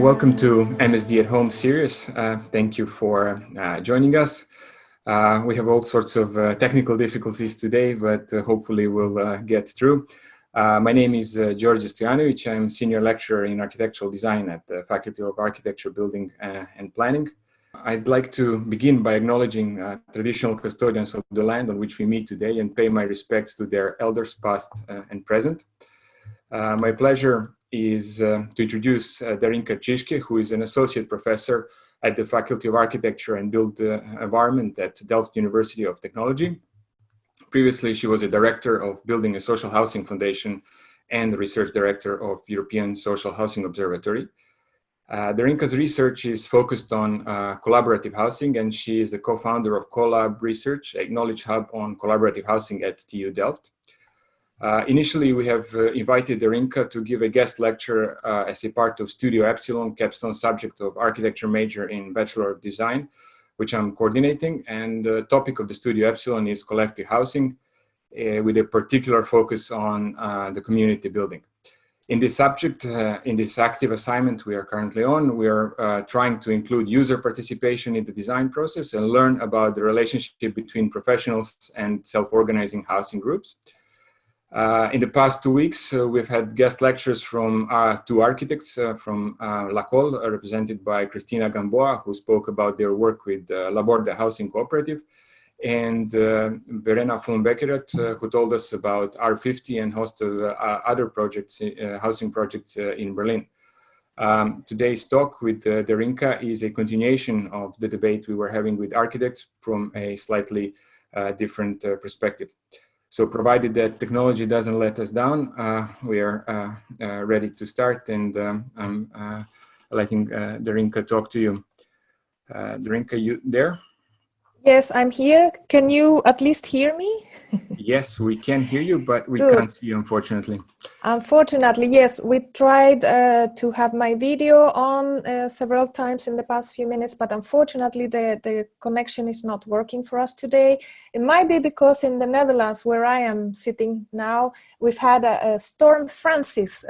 Welcome to MSD at Home series. Thank you for joining us. We have all sorts of technical difficulties today, but hopefully we'll get through. My name is Djordje STOJANOVIC. I'm Senior Lecturer in Architectural Design at the Faculty of Architecture, Building and Planning. I'd like to begin by acknowledging traditional custodians of the land on which we meet today and pay my respects to their elders past and present. My pleasure is to introduce DARINKA CZISCHKE, who is an associate professor at the Faculty of Architecture and Built Environment at Delft University of Technology. Previously, she was a director of Building a Social Housing Foundation and the research director of European Social Housing Observatory. DARINKA's research is focused on collaborative housing, and she is the co-founder of CoLab Research, a knowledge hub on collaborative housing at TU Delft. Initially, we have invited DARINKA to give a guest lecture as a part of Studio Epsilon, capstone subject of architecture major in Bachelor of Design, which I'm coordinating. And the topic of the Studio Epsilon is collective housing, with a particular focus on the community building. In this subject, in this active assignment we are currently on, we are trying to include user participation in the design process and learn about the relationship between professionals and self-organizing housing groups. In the past 2 weeks, we've had guest lectures from two architects from La Colle, represented by Cristina Gamboa, who spoke about their work with Laborde Housing Cooperative, and Verena von Beckeret, who told us about R50 and host of other projects, housing projects in Berlin. Today's talk with DARINKA is a continuation of the debate we were having with architects from a slightly different perspective. So provided that technology doesn't let us down, we are ready to start, and I'm letting DARINKA talk to you. DARINKA, you there? Yes, I'm here. Can you at least hear me? Yes, we can hear you, but we can't see you, unfortunately. Unfortunately, yes. We tried to have my video on several times in the past few minutes, but unfortunately the connection is not working for us today. It might be because in the Netherlands, where I am sitting now, we've had a storm Francis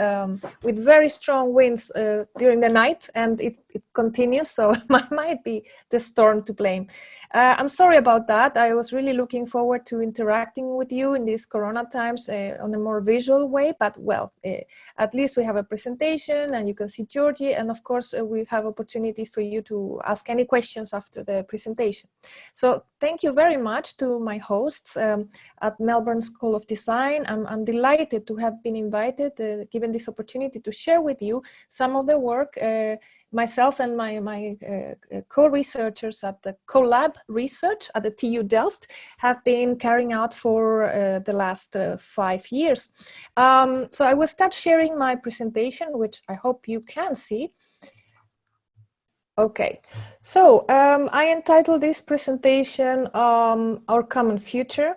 with very strong winds during the night, and it continues, so it might be the storm to blame. I'm sorry about that. I was really looking forward to interacting with you in these Corona times on a more visual way, but well, at least we have a presentation and you can see Djordje, and of course we have opportunities for you to ask any questions after the presentation. So thank you very much to my hosts at Melbourne School of Design. I'm delighted to have been invited, given this opportunity to share with you some of the work myself and my co-researchers at the CoLab Research at the TU Delft have been carrying out for the last 5 years. So I will start sharing my presentation, which I hope you can see. Okay, so I entitled this presentation Our Common Future.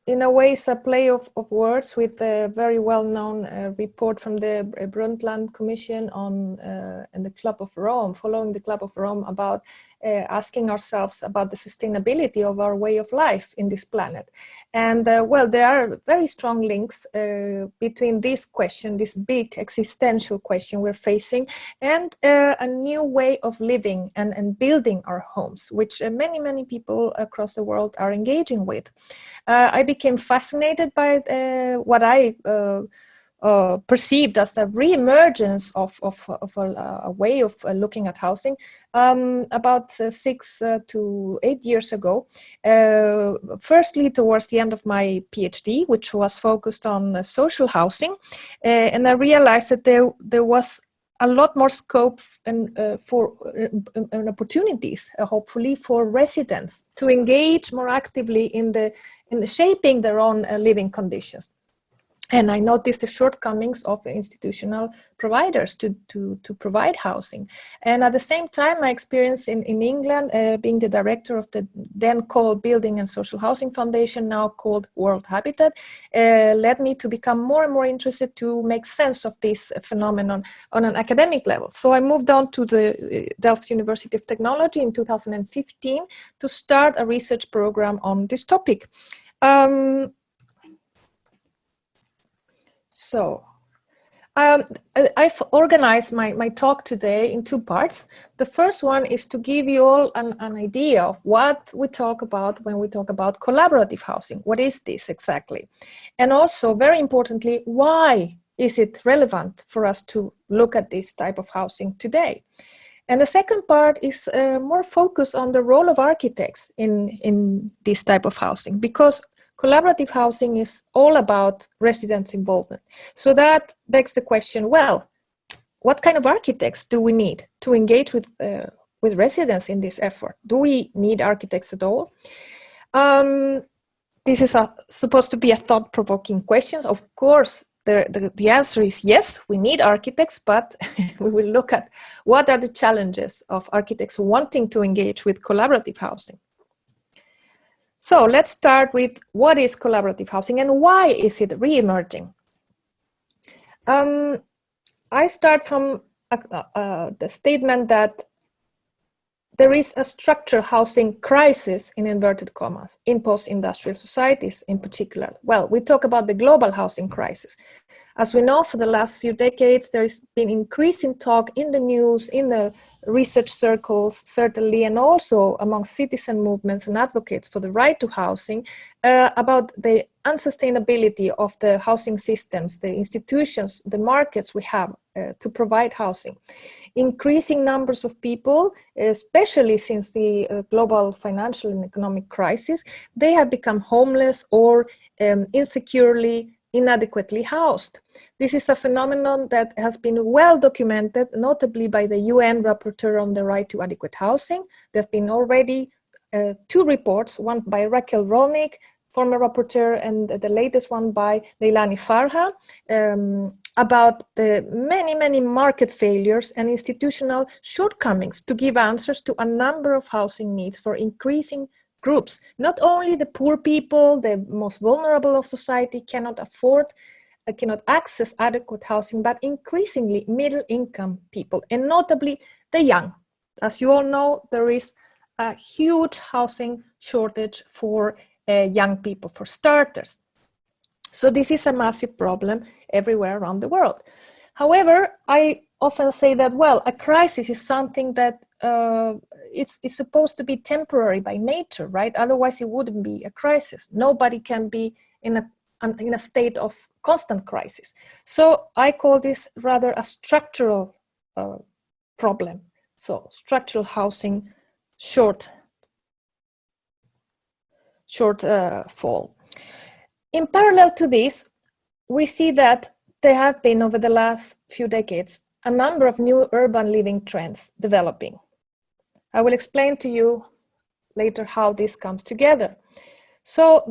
In a way, it's a play of words with a very well-known report from the Brundtland Commission on and the Club of Rome, following the Club of Rome, about asking ourselves about the sustainability of our way of life in this planet. And well, there are very strong links between this question, this big existential question we're facing, and a new way of living and building our homes, which many people across the world are engaging with. I became fascinated by what I perceived as the re-emergence of a way of looking at housing about 6 to 8 years ago. Firstly, towards the end of my PhD, which was focused on social housing, and I realized that there was a lot more scope and for opportunities, hopefully, for residents to engage more actively in the shaping their own living conditions. And I noticed the shortcomings of institutional providers to provide housing. And at the same time, my experience in England, being the director of the then called Building and Social Housing Foundation, now called World Habitat, led me to become more and more interested to make sense of this phenomenon on an academic level. So I moved on to the Delft University of Technology in 2015 to start a research program on this topic. So I've organized my talk today in two parts. The first one is to give you all an idea of what we talk about when we talk about collaborative housing. What is this exactly? And also, very importantly, why is it relevant for us to look at this type of housing today? And the second part is more focused on the role of architects in this type of housing, because collaborative housing is all about residents' involvement. So that begs the question, well, what kind of architects do we need to engage with residents in this effort? Do we need architects at all? This is supposed to be a thought-provoking question. Of course, the answer is yes, we need architects, but we will look at what are the challenges of architects wanting to engage with collaborative housing. So let's start with what is collaborative housing and why is it re-emerging? I start from the statement that there is a structural housing crisis, in inverted commas, in post-industrial societies in particular. Well, we talk about the global housing crisis. As we know, for the last few decades, there has been increasing talk in the news, in the research circles, certainly, and also among citizen movements and advocates for the right to housing, about the unsustainability of the housing systems, the institutions, the markets we have to provide housing. Increasing numbers of people, especially since the global financial and economic crisis, they have become homeless or insecurely, inadequately housed. This is a phenomenon that has been well documented, notably by the UN Rapporteur on the Right to Adequate Housing. There have been already two reports, one by Raquel Rolnick, former rapporteur, and the latest one by Leilani Farha, about the many market failures and institutional shortcomings to give answers to a number of housing needs for increasing groups. Not only the poor people, the most vulnerable of society cannot access adequate housing, but increasingly middle income people, and notably the young. As you all know, there is a huge housing shortage for young people, for starters. So this is a massive problem everywhere around the world. However, I often say that, well, a crisis is something that it's supposed to be temporary by nature, right? Otherwise, it wouldn't be a crisis. Nobody can be in a state of constant crisis. So I call this rather a structural problem. So structural housing shortfall. In parallel to this, we see that there have been, over the last few decades, a number of new urban living trends developing. I will explain to you later how this comes together. So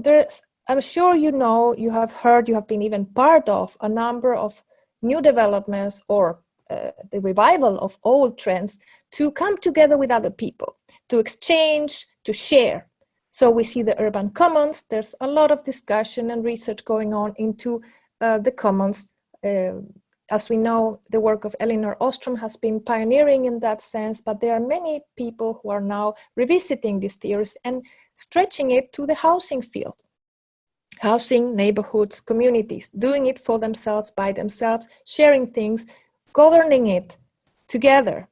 I'm sure you know, you have heard, you have been even part of a number of new developments or the revival of old trends to come together with other people, to exchange, to share. So we see the urban commons. There's a lot of discussion and research going on into the commons. As we know, the work of Elinor Ostrom has been pioneering in that sense, but there are many people who are now revisiting these theories and stretching it to the housing field. Housing, neighborhoods, communities, doing it for themselves, by themselves, sharing things, governing it together.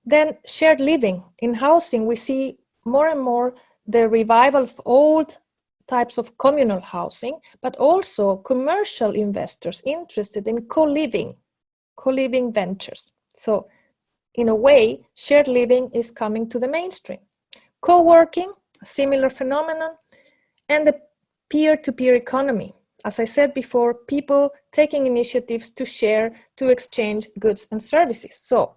Then shared living. In housing, we see more and more the revival of old types of communal housing, but also commercial investors interested in co-living ventures. So in a way, shared living is coming to the mainstream. Co-working, a similar phenomenon, and the peer-to-peer economy. As I said before, people taking initiatives to share, to exchange goods and services. So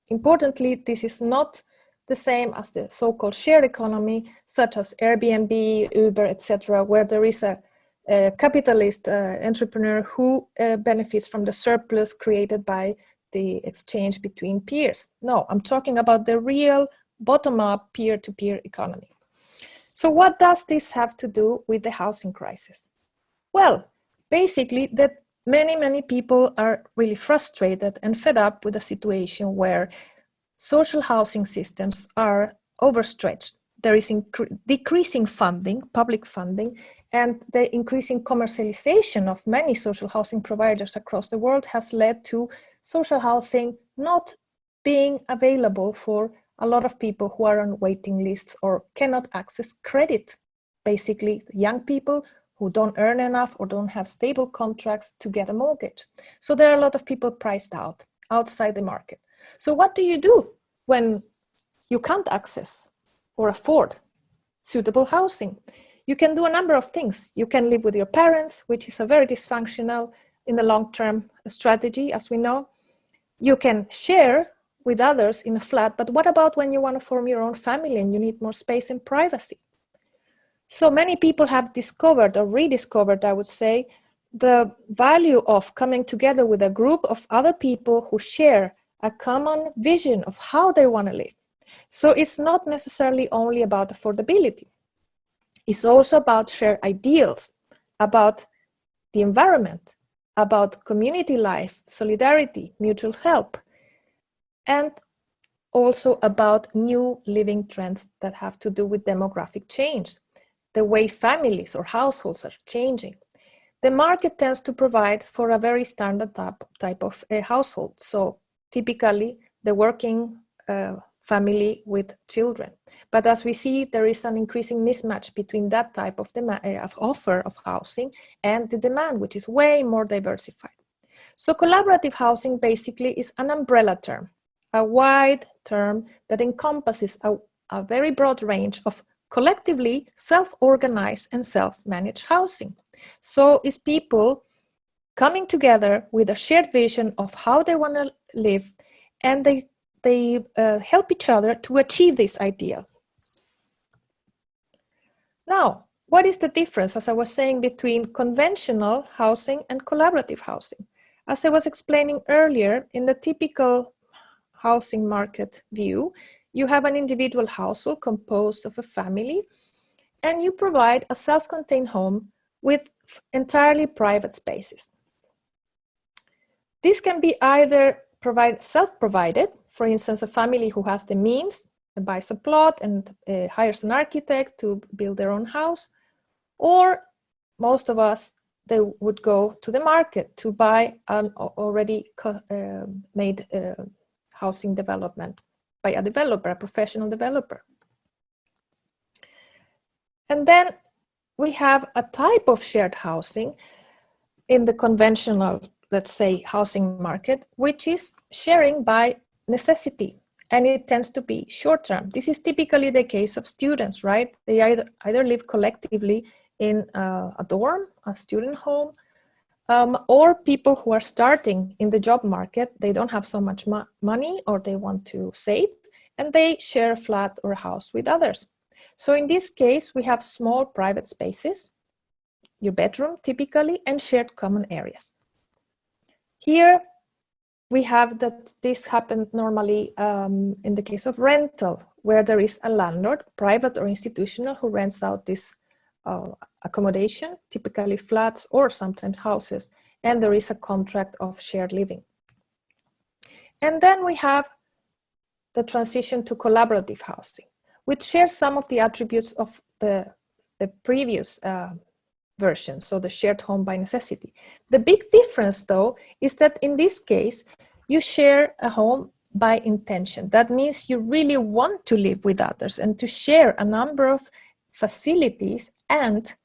importantly, this is not the same as the so-called shared economy, such as Airbnb, Uber, etc., where there is a capitalist entrepreneur who benefits from the surplus created by the exchange between peers. No, I'm talking about the real bottom-up peer-to-peer economy. So what does this have to do with the housing crisis? Well, basically that many people are really frustrated and fed up with a situation where social housing systems are overstretched. there is decreasing funding, public funding, and the increasing commercialization of many social housing providers across the world has led to social housing not being available for a lot of people who are on waiting lists or cannot access credit. Basically, young people who don't earn enough or don't have stable contracts to get a mortgage. So there are a lot of people priced out, outside the market. So what do you do when you can't access or afford suitable housing? You can do a number of things. You can live with your parents, which is a very dysfunctional in the long-term strategy, as we know. You can share with others in a flat, but what about when you want to form your own family and you need more space and privacy? So many people have discovered or rediscovered, I would say, the value of coming together with a group of other people who share a common vision of how they want to live. So it's not necessarily only about affordability. It's also about shared ideals, about the environment, about community life, solidarity, mutual help, and also about new living trends that have to do with demographic change, the way families or households are changing. The market tends to provide for a very standard type of a household. So typically the working family with children. But as we see, there is an increasing mismatch between that type of offer of housing and the demand, which is way more diversified. So collaborative housing basically is an umbrella term, a wide term that encompasses a very broad range of collectively self-organized and self-managed housing. So it's people coming together with a shared vision of how they want to live, and they help each other to achieve this ideal. Now, what is the difference, as I was saying, between conventional housing and collaborative housing? As I was explaining earlier, in the typical housing market view, you have an individual household composed of a family, and you provide a self-contained home with entirely private spaces. This can be either self-provided, for instance, a family who has the means buys a plot and hires an architect to build their own house, or most of us, they would go to the market to buy an already made housing development by a developer, a professional developer. And then we have a type of shared housing in the conventional, let's say, housing market, which is sharing by necessity, and it tends to be short-term. This is typically the case of students, right? They either live collectively in a dorm, a student home, or people who are starting in the job market. They don't have so much money, or they want to save, and they share a flat or a house with others. So in this case, we have small private spaces, your bedroom typically, and shared common areas. Here we have that this happened normally in the case of rental, where there is a landlord, private or institutional, who rents out this accommodation, typically flats or sometimes houses, and there is a contract of shared living. And then we have the transition to collaborative housing, which shares some of the attributes of the previous version, so the shared home by necessity. The big difference, though, is that in this case, you share a home by intention. That means you really want to live with others and to share a number of facilities and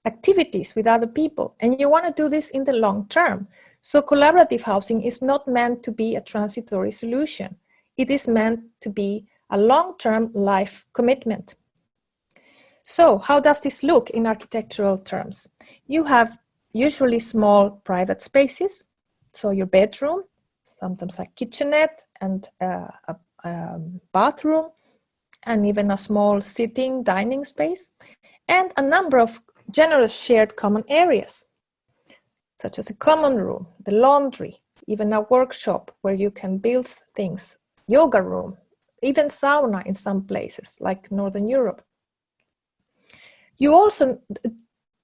activities with other people. And you want to do this in the long term. So collaborative housing is not meant to be a transitory solution. It is meant to be a long-term life commitment. So how does this look in architectural terms? You have usually small private spaces, so your bedroom, sometimes a kitchenette and a bathroom, and even a small sitting dining space, and a number of generous shared common areas, such as a common room, the laundry, even a workshop where you can build things, yoga room, even sauna in some places like Northern Europe. You also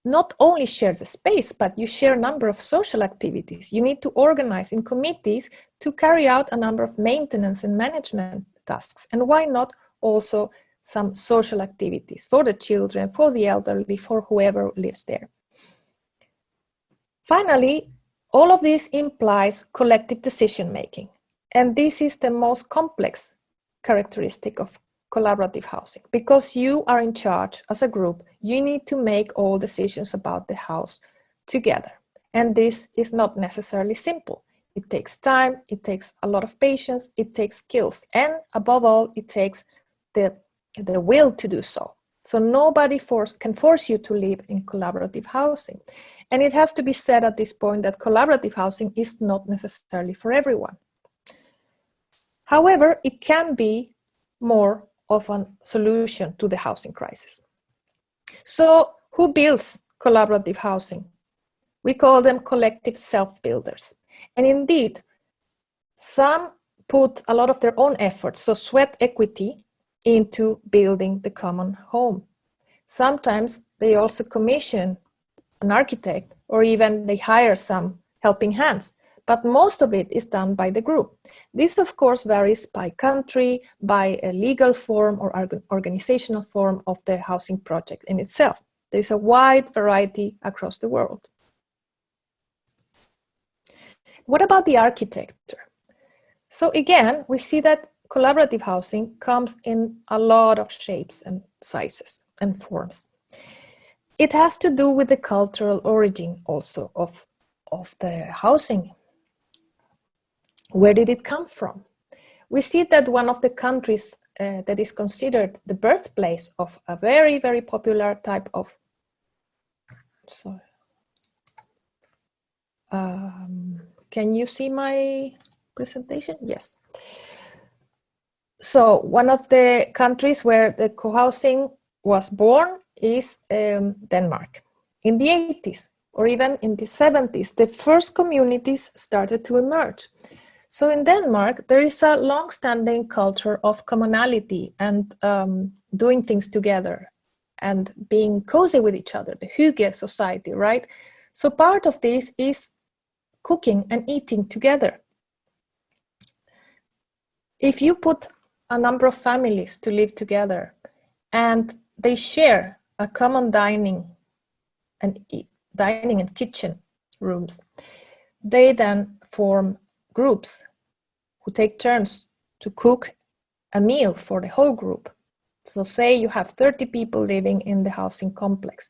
not only share the space, but you share a number of social activities. You need to organize in committees to carry out a number of maintenance and management tasks. And why not also some social activities for the children, for the elderly, for whoever lives there. Finally, all of this implies collective decision-making. And this is the most complex characteristic of collaborative housing. Because you are in charge as a group, you need to make all decisions about the house together. And this is not necessarily simple. It takes time, it takes a lot of patience, it takes skills, and above all, it takes the will to do so. So nobody can force you to live in collaborative housing. And it has to be said at this point that collaborative housing is not necessarily for everyone. However, it can be more of a solution to the housing crisis. So who builds collaborative housing? We call them collective self-builders. And indeed, some put a lot of their own efforts, so sweat equity, into building the common home. Sometimes they also commission an architect, or even they hire some helping hands, but most of it is done by the group. This, of course, varies by country, by a legal form or organizational form of the housing project in itself. There's a wide variety across the world. What about the architecture? So again, we see that collaborative housing comes in a lot of shapes and sizes and forms. It has to do with the cultural origin also of the housing. Where did it come from? We see that one of the countries that is considered the birthplace of a very, very popular type of, can you see my presentation? Yes. So one of the countries where the co-housing was born is Denmark. In the 80s or even in the 70s, the first communities started to emerge. So in Denmark, there is a long-standing culture of commonality and doing things together and being cozy with each other, the hygge society, right? So part of this is cooking and eating together. If you put a number of families to live together and they share a common dining and kitchen rooms, they then form groups who take turns to cook a meal for the whole group. So say you have 30 people living in the housing complex.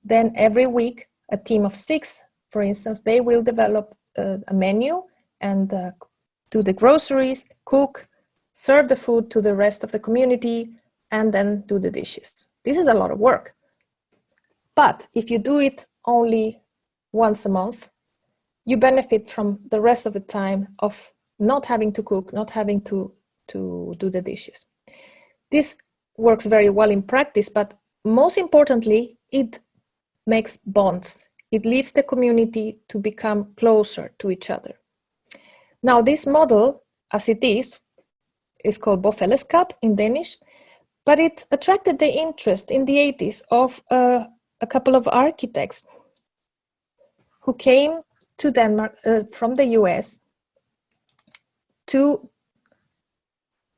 Then every week, a team of 6, for instance, they will develop a menu and do the groceries, cook, serve the food to the rest of the community, and then do the dishes. This is a lot of work. But if you do it only once a month, you benefit from the rest of the time of not having to cook, not having to do the dishes. This works very well in practice, but most importantly, it makes bonds. It leads the community to become closer to each other. Now, this model, as it is called bofællesskab in Danish, but it attracted the interest in the 80s of a couple of architects who came to Denmark from the US to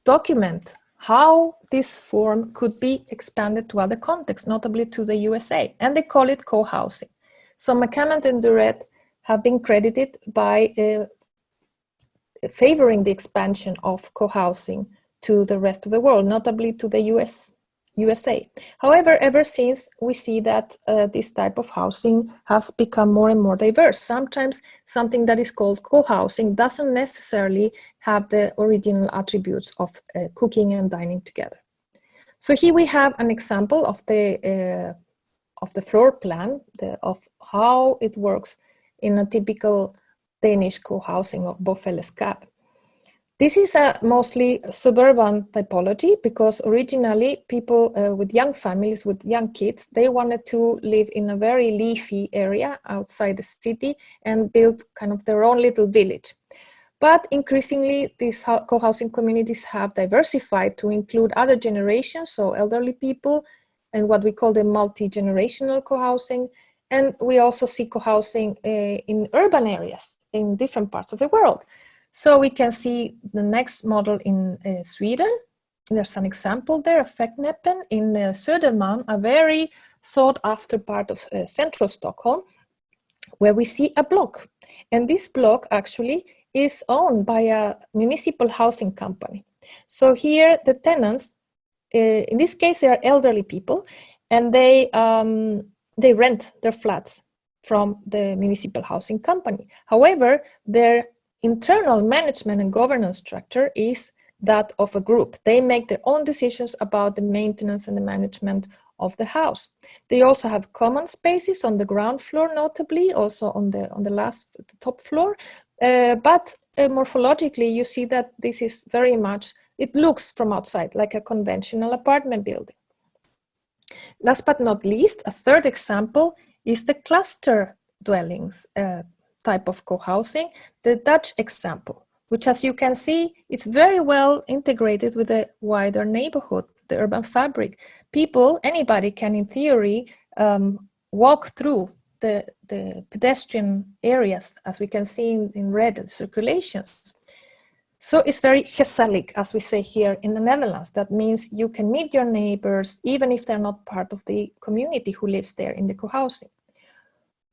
document how this form could be expanded to other contexts, notably to the USA, and they call it co-housing. So McCannant and Duret have been credited by favoring the expansion of co-housing to the rest of the world, notably to the USA. However, ever since, we see that this type of housing has become more and more diverse. Sometimes something that is called co-housing doesn't necessarily have the original attributes of cooking and dining together. So here we have an example of the floor plan of how it works in a typical Danish co-housing of bofællesskab. This is a mostly suburban typology because originally people with young families, with young kids, they wanted to live in a very leafy area outside the city and build kind of their own little village. But increasingly, these co-housing communities have diversified to include other generations, so elderly people, and what we call the multi-generational co-housing. And we also see co-housing in urban areas in different parts of the world. So we can see the next model in Sweden, There's an example there of Fäckneppen in Södermalm, a very sought after part of central Stockholm, where we see a block. And this block actually is owned by a municipal housing company. So here the tenants, in this case, they are elderly people, and they rent their flats from the municipal housing company. However, their internal management and governance structure is that of a group. They make their own decisions about the maintenance and the management of the house. They also have common spaces on the ground floor, notably, also on the top floor. But morphologically, you see that this is very much, it looks from outside like a conventional apartment building. Last but not least, a third example is the cluster dwellings type of co-housing, the Dutch example, which, as you can see, it's very well integrated with the wider neighborhood, the urban fabric. People, anybody can, in theory, walk through the pedestrian areas, as we can see in red, the circulations. So it's very gezellig, as we say here in the Netherlands. That means you can meet your neighbors, even if they're not part of the community who lives there in the co-housing.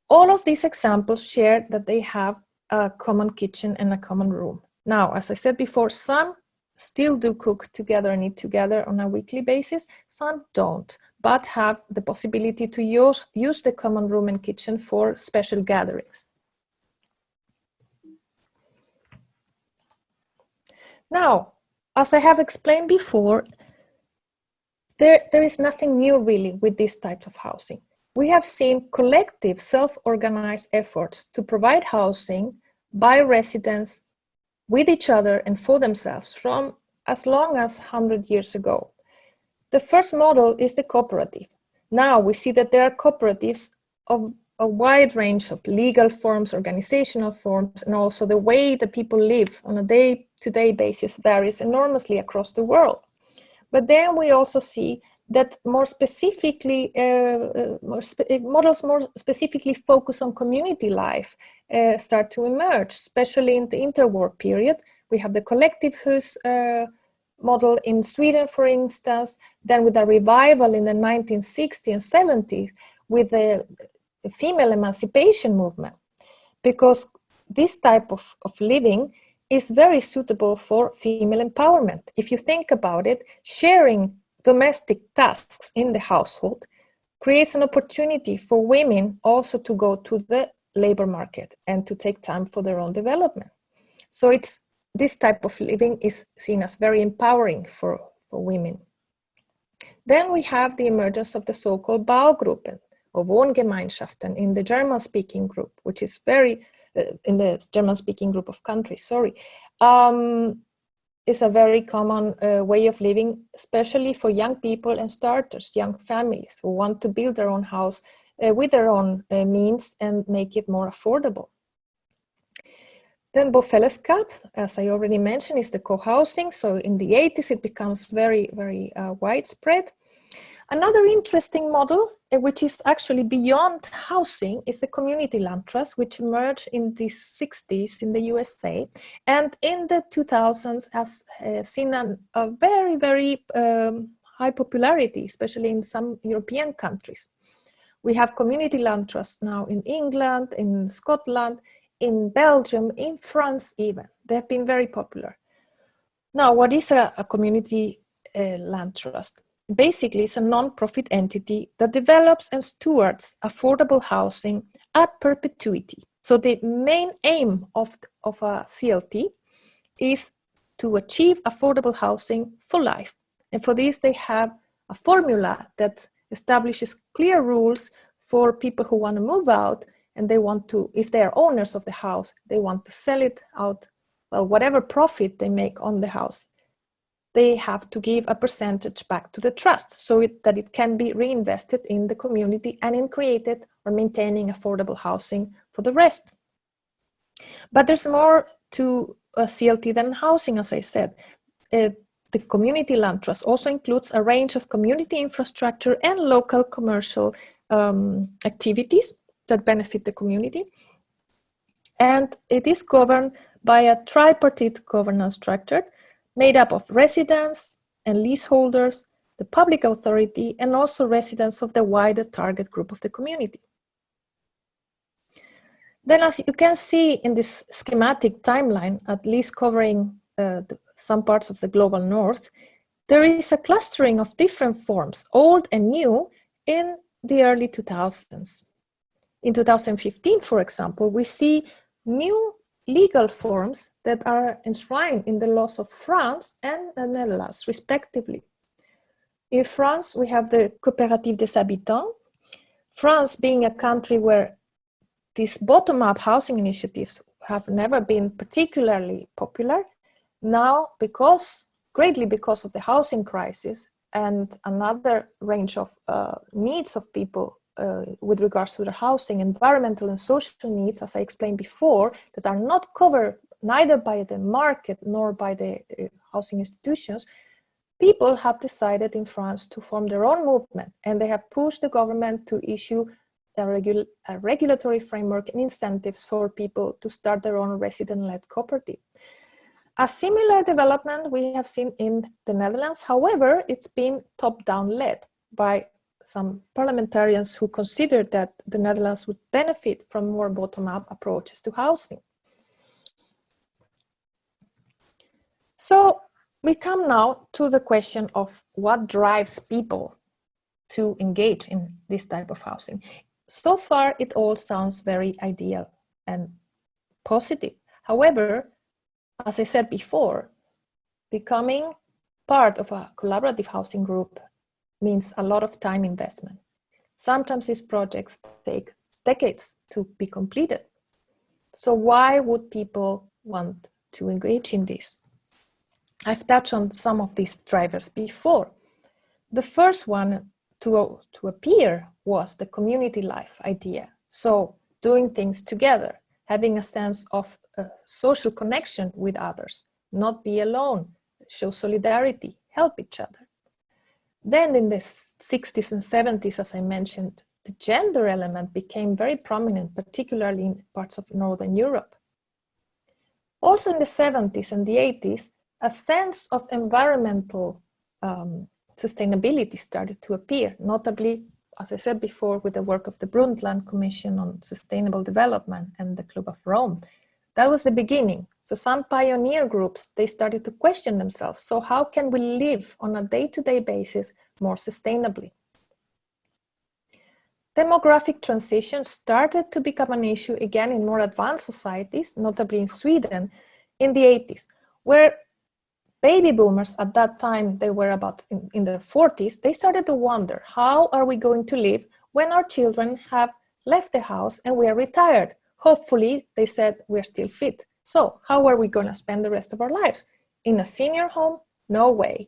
All of these examples share that they have a common kitchen and a common room. Now, as I said before, some still do cook together and eat together on a weekly basis, some don't, but have the possibility to use the common room and kitchen for special gatherings. Now, as I have explained before, there is nothing new really with these types of housing. We have seen collective self-organized efforts to provide housing by residents with each other and for themselves from as long as 100 years ago. The first model is the cooperative. Now we see that there are cooperatives of a wide range of legal forms, organizational forms, and also the way that people live on a day-to-day basis varies enormously across the world. But then we also see that more specifically, models more specifically focus on community life start to emerge, especially in the interwar period. We have the collective hus model in Sweden, for instance, then with a revival in the 1960s and 70s with the female emancipation movement, because this type of living is very suitable for female empowerment. If you think about it, sharing domestic tasks in the household creates an opportunity for women also to go to the labor market and to take time for their own development. So this type of living is seen as very empowering for women. Then we have the emergence of the so-called Baugruppen or Wohngemeinschaften in the German-speaking group, which is very, in the German-speaking group of countries, is a very common way of living, especially for young people and starters, young families who want to build their own house with their own means and make it more affordable. Then bofellesskap, as I already mentioned, is the co-housing. So in the 80s, it becomes very, very widespread. Another interesting model, which is actually beyond housing, is the community land trust, which emerged in the 60s in the USA. And in the 2000s has seen a very, very high popularity, especially in some European countries. We have community land trusts now in England, in Scotland, in Belgium, in France even. They have been very popular. Now, what is a community land trust? Basically, it's a non-profit entity that develops and stewards affordable housing at perpetuity. So the main aim of a CLT is to achieve affordable housing for life. And for this, they have a formula that establishes clear rules for people who want to move out and they want to, if they are owners of the house, they want to sell it out, well, whatever profit they make on the house, they have to give a percentage back to the trust so that it can be reinvested in the community and in created or maintaining affordable housing for the rest. But there's more to a CLT than housing, as I said. The community land trust also includes a range of community infrastructure and local commercial activities that benefit the community. And it is governed by a tripartite governance structure made up of residents, and leaseholders, the public authority, and also residents of the wider target group of the community. Then, as you can see in this schematic timeline, at least covering some parts of the global north, there is a clustering of different forms, old and new, in the early 2000s. In 2015, for example, we see new legal forms that are enshrined in the laws of France and the Netherlands, respectively. In France, we have the Coopérative des Habitants. France being a country where these bottom-up housing initiatives have never been particularly popular. Now, greatly because of the housing crisis and another range of needs of people with regards to their housing, environmental and social needs, as I explained before, that are not covered neither by the market nor by the housing institutions, people have decided in France to form their own movement, and they have pushed the government to issue a regulatory framework and incentives for people to start their own resident-led cooperative. A similar development we have seen in the Netherlands. However, it's been top-down led by some parliamentarians who considered that the Netherlands would benefit from more bottom-up approaches to housing. So we come now to the question of what drives people to engage in this type of housing. So far, it all sounds very ideal and positive. However, as I said before, becoming part of a collaborative housing group means a lot of time investment. Sometimes these projects take decades to be completed. So why would people want to engage in this? I've touched on some of these drivers before. The first one to appear was the community life idea. So doing things together, having a sense of social connection with others, not be alone, show solidarity, help each other. Then in the 60s and 70s, as I mentioned, the gender element became very prominent, particularly in parts of Northern Europe. Also in the 70s and the 80s, a sense of environmental sustainability started to appear, notably, as I said before, with the work of the Brundtland Commission on Sustainable Development and the Club of Rome. That was the beginning. So some pioneer groups, they started to question themselves. So how can we live on a day-to-day basis more sustainably? Demographic transition started to become an issue again in more advanced societies, notably in Sweden, in the 80s, where baby boomers at that time, they were about in their 40s, they started to wonder, how are we going to live when our children have left the house and we are retired? Hopefully, they said, we're still fit. So how are we going to spend the rest of our lives? In a senior home? No way.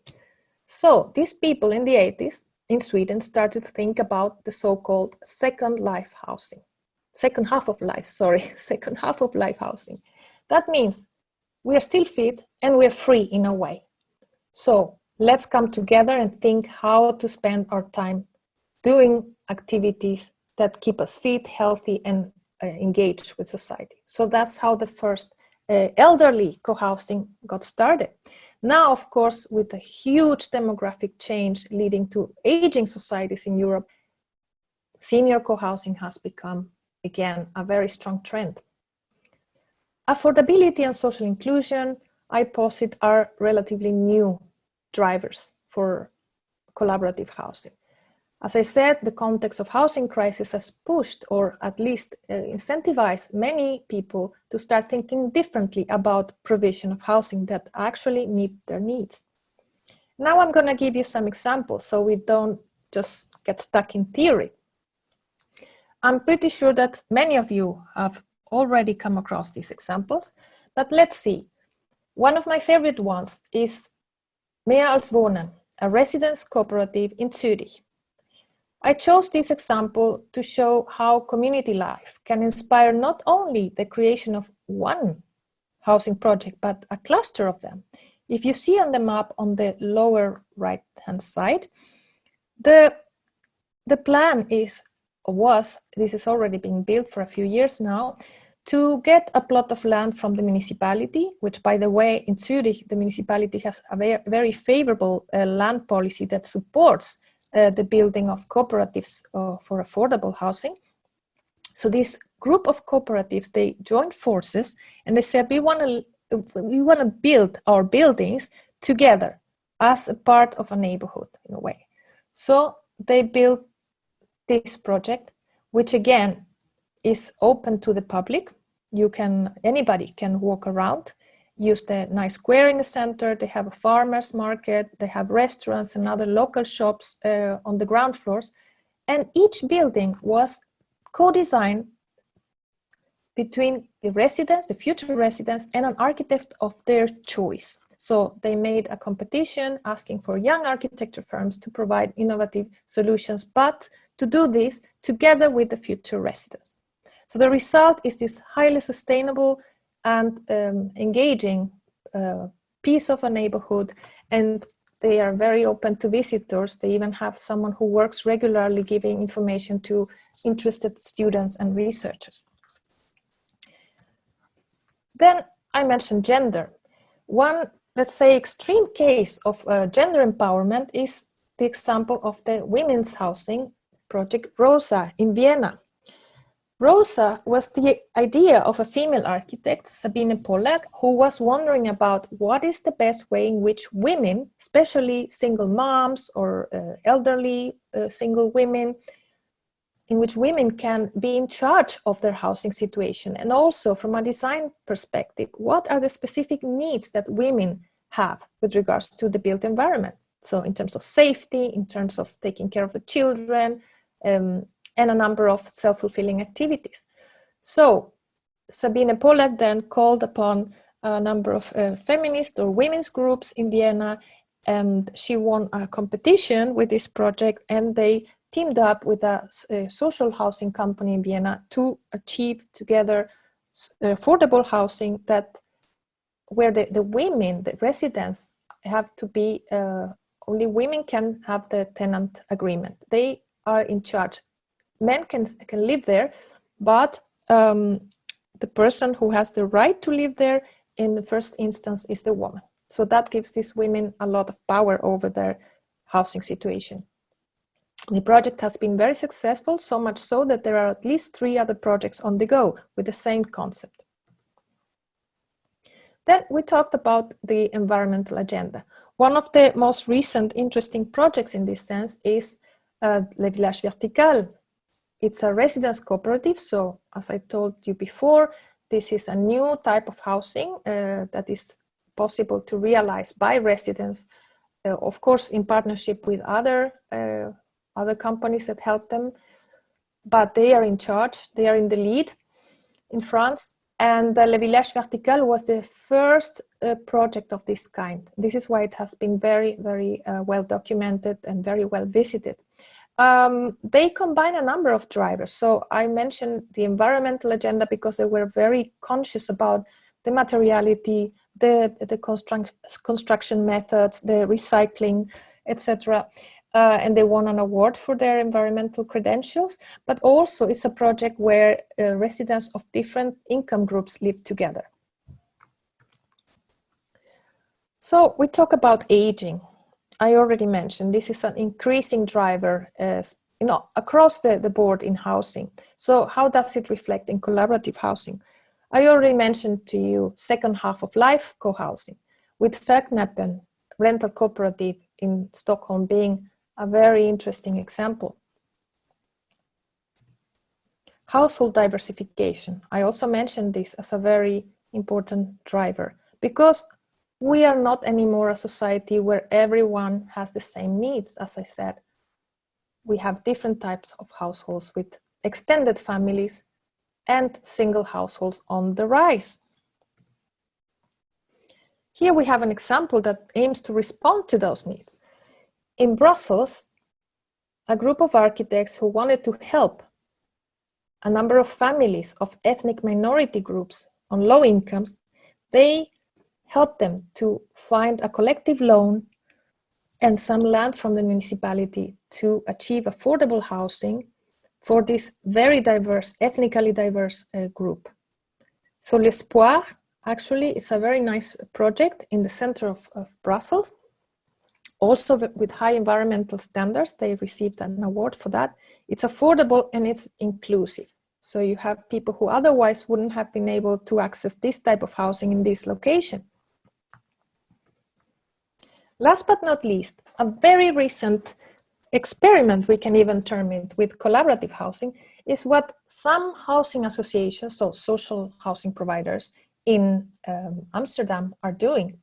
So these people in the 80s in Sweden started to think about the so-called second half of life housing. That means we are still fit and we're free in a way. So let's come together and think how to spend our time doing activities that keep us fit, healthy, and engaged with society. So that's how the first elderly co-housing got started. Now, of course, with a huge demographic change leading to aging societies in Europe, senior co-housing has become, again, a very strong trend. Affordability and social inclusion, I posit, are relatively new drivers for collaborative housing. As I said, the context of housing crisis has pushed, or at least incentivized, many people to start thinking differently about provision of housing that actually meet their needs. Now I'm going to give you some examples so we don't just get stuck in theory. I'm pretty sure that many of you have already come across these examples, but let's see. One of my favorite ones is Mehr als Wohnen, a residence cooperative in Zurich. I chose this example to show how community life can inspire not only the creation of one housing project, but a cluster of them. If you see on the map on the lower right-hand side, the plan this is already being built for a few years now, to get a plot of land from the municipality, which, by the way, in Zurich, the municipality has a very favorable land policy that supports the building of cooperatives for affordable housing. So this group of cooperatives, they joined forces and they said, we want to build our buildings together as a part of a neighborhood in a way. So they built this project, which again is open to the public. Anybody can walk around, use the nice square in the center. They have a farmer's market, they have restaurants and other local shops on the ground floors. And each building was co-designed between the residents, the future residents, and an architect of their choice. So they made a competition asking for young architecture firms to provide innovative solutions, but to do this together with the future residents. So the result is this highly sustainable and engaging piece of a neighborhood, and they are very open to visitors. They even have someone who works regularly giving information to interested students and researchers. Then I mentioned gender. One, let's say, extreme case of gender empowerment is the example of the women's housing project Rosa in Vienna. Rosa was the idea of a female architect, Sabine Pollack, who was wondering about what is the best way in which women, especially single moms or elderly single women, in which women can be in charge of their housing situation. And also from a design perspective, what are the specific needs that women have with regards to the built environment? So in terms of safety, in terms of taking care of the children, and a number of self-fulfilling activities. So Sabine Pollack then called upon a number of feminist or women's groups in Vienna, and she won a competition with this project, and they teamed up with a social housing company in Vienna to achieve together affordable housing where the women, the residents, have to be, only women can have the tenant agreement. They are in charge. Men can live there, but the person who has the right to live there in the first instance is the woman. So that gives these women a lot of power over their housing situation. The project has been very successful, so much so that there are at least 3 other projects on the go with the same concept. Then we talked about the environmental agenda. One of the most recent interesting projects in this sense is Le Village Vertical. It's a residence cooperative, so as I told you before, this is a new type of housing that is possible to realize by residents, of course in partnership with other companies that help them, but they are in charge, they are in the lead in France. And Le Village Vertical was the first project of this kind. This is why it has been very, very well documented and very well visited. They combine a number of drivers. So I mentioned the environmental agenda because they were very conscious about the materiality, the construction methods, the recycling, etc. And they won an award for their environmental credentials. But also it's a project where residents of different income groups live together. So we talk about aging. I already mentioned this is an increasing driver across the board in housing. So how does it reflect in collaborative housing? I already mentioned to you second half of life co-housing, with Verknappen rental cooperative in Stockholm being a very interesting example. Household diversification. I also mentioned this as a very important driver because we are not anymore a society where everyone has the same needs. As I said, we have different types of households with extended families and single households on the rise. Here we have an example that aims to respond to those needs. In Brussels, a group of architects who wanted to help a number of families of ethnic minority groups on low incomes, they helped them to find a collective loan and some land from the municipality to achieve affordable housing for this very diverse, ethnically diverse group. So L'Espoir actually is a very nice project in the center of Brussels. Also with high environmental standards, they received an award for that. It's affordable and it's inclusive. So you have people who otherwise wouldn't have been able to access this type of housing in this location. Last but not least, a very recent experiment, we can even term it, with collaborative housing, is what some housing associations, so social housing providers in Amsterdam are doing,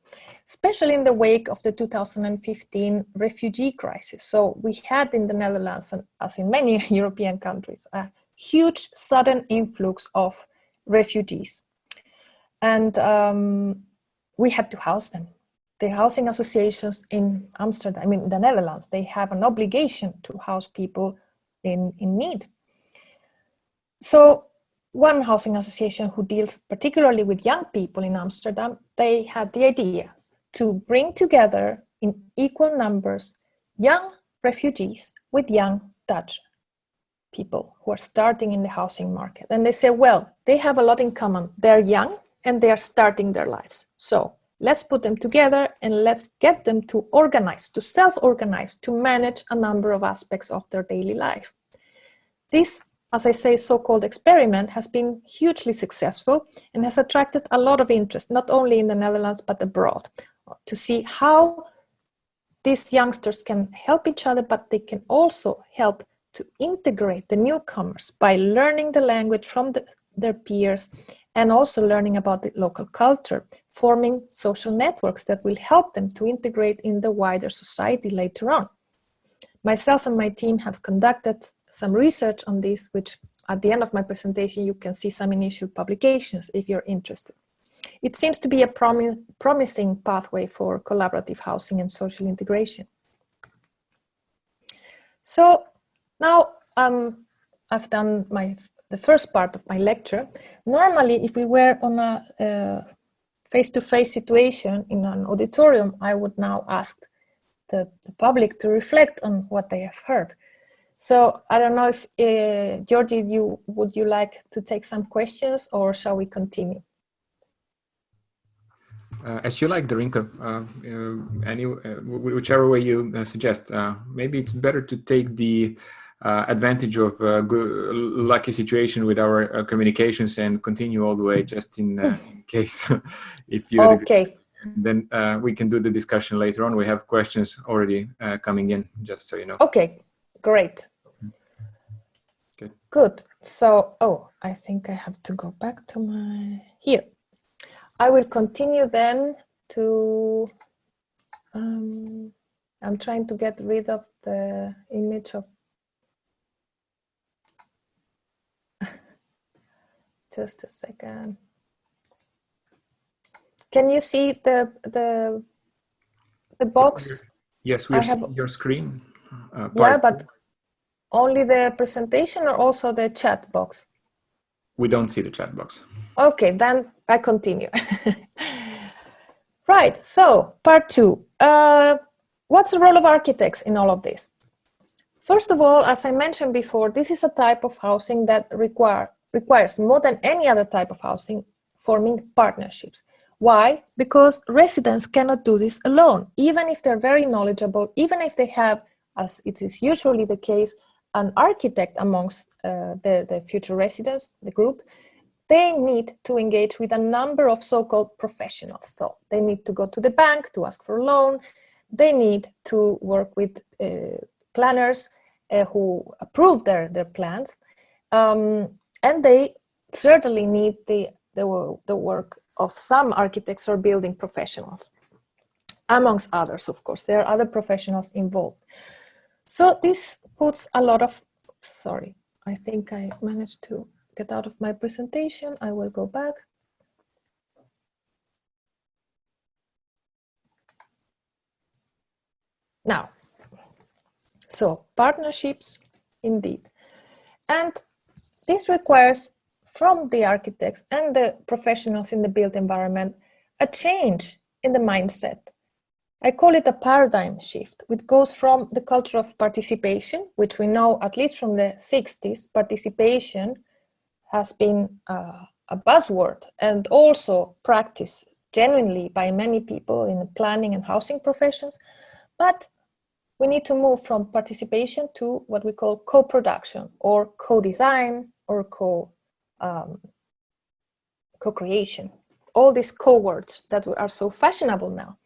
especially in the wake of the 2015 refugee crisis. So we had in the Netherlands, and as in many European countries, a huge sudden influx of refugees. And we had to house them. The housing associations in Amsterdam, in the Netherlands, they have an obligation to house people in need. So one housing association who deals particularly with young people in Amsterdam, they had the idea to bring together in equal numbers young refugees with young Dutch people who are starting in the housing market. And they say, well, they have a lot in common. They're young and they are starting their lives. So let's put them together and let's get them to organize, to self-organize, to manage a number of aspects of their daily life. This, as I say, so-called experiment has been hugely successful and has attracted a lot of interest, not only in the Netherlands, but abroad, to see how these youngsters can help each other, but they can also help to integrate the newcomers by learning the language from their peers and also learning about the local culture, forming social networks that will help them to integrate in the wider society later on. Myself and my team have conducted some research on this, which at the end of my presentation, you can see some initial publications if you're interested. It seems to be a promising pathway for collaborative housing and social integration. So now I've done the first part of my lecture. Normally, if we were on a face-to-face situation in an auditorium, I would now ask the public to reflect on what they have heard. So I don't know if, Djordje, would you like to take some questions or shall we continue? As you like, Darinka, whichever way you suggest. Maybe it's better to take the advantage of a good, lucky situation with our communications and continue all the way, just in case if you okay. Then we can do the discussion later on. We have questions already coming in, just so you know. Okay, great. Okay. Good. So, I think I have to go back to my, here. I will continue then to, I'm trying to get rid of the image of, just a second. Can you see the box? Yes, we have your screen. Yeah, but only the presentation or also the chat box? We don't see the chat box. Okay, then I continue. Right, so part 2. What's the role of architects in all of this? First of all, as I mentioned before, this is a type of housing that requires more than any other type of housing, forming partnerships. Why? Because residents cannot do this alone, even if they're very knowledgeable, even if they have, as it is usually the case, an architect amongst the future residents, the group. They need to engage with a number of so-called professionals. So they need to go to the bank to ask for a loan. They need to work with planners who approve their plans. And they certainly need the work of some architects or building professionals, amongst others, of course. There are other professionals involved. So this puts a lot of, sorry, I think I managed to get out of my presentation. I will go back. Now, so partnerships, indeed. And this requires from the architects and the professionals in the built environment a change in the mindset. I call it a paradigm shift, which goes from the culture of participation, which we know at least from the 60s, participation has been a buzzword and also practiced genuinely by many people in the planning and housing professions, but we need to move from participation to what we call co-production or co-design or co-creation. All these co-words that are so fashionable now.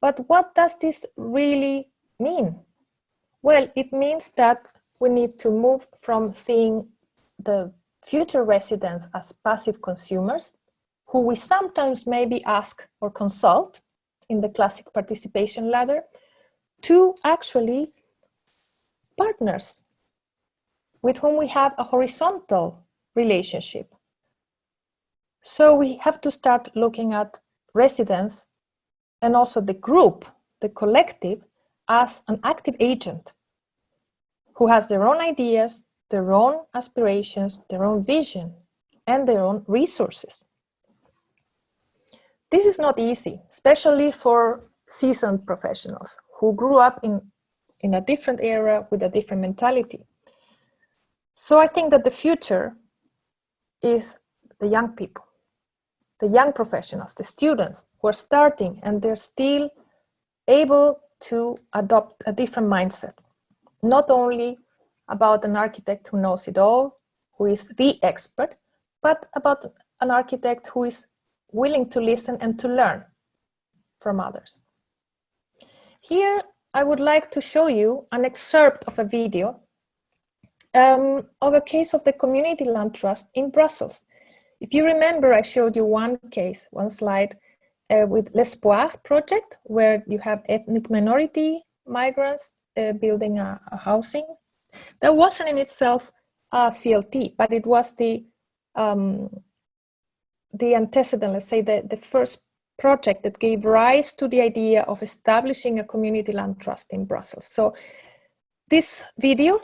But what does this really mean? Well, it means that we need to move from seeing the future residents as passive consumers, who we sometimes maybe ask or consult in the classic participation ladder, to actually partners with whom we have a horizontal relationship. So we have to start looking at residents and also the group, the collective, as an active agent who has their own ideas, their own aspirations, their own vision, and their own resources. This is not easy, especially for seasoned professionals who grew up in a different era with a different mentality. So I think that the future is the young people, the young professionals, the students who are starting and they're still able to adopt a different mindset, not only about an architect who knows it all, who is the expert, but about an architect who is willing to listen and to learn from others. Here, I would like to show you an excerpt of a video of a case of the Community Land Trust in Brussels. If you remember, I showed you one case, one slide with L'Espoir project, where you have ethnic minority migrants building a housing. That wasn't in itself a CLT, but it was the antecedent, let's say the first project that gave rise to the idea of establishing a community land trust in Brussels. So this video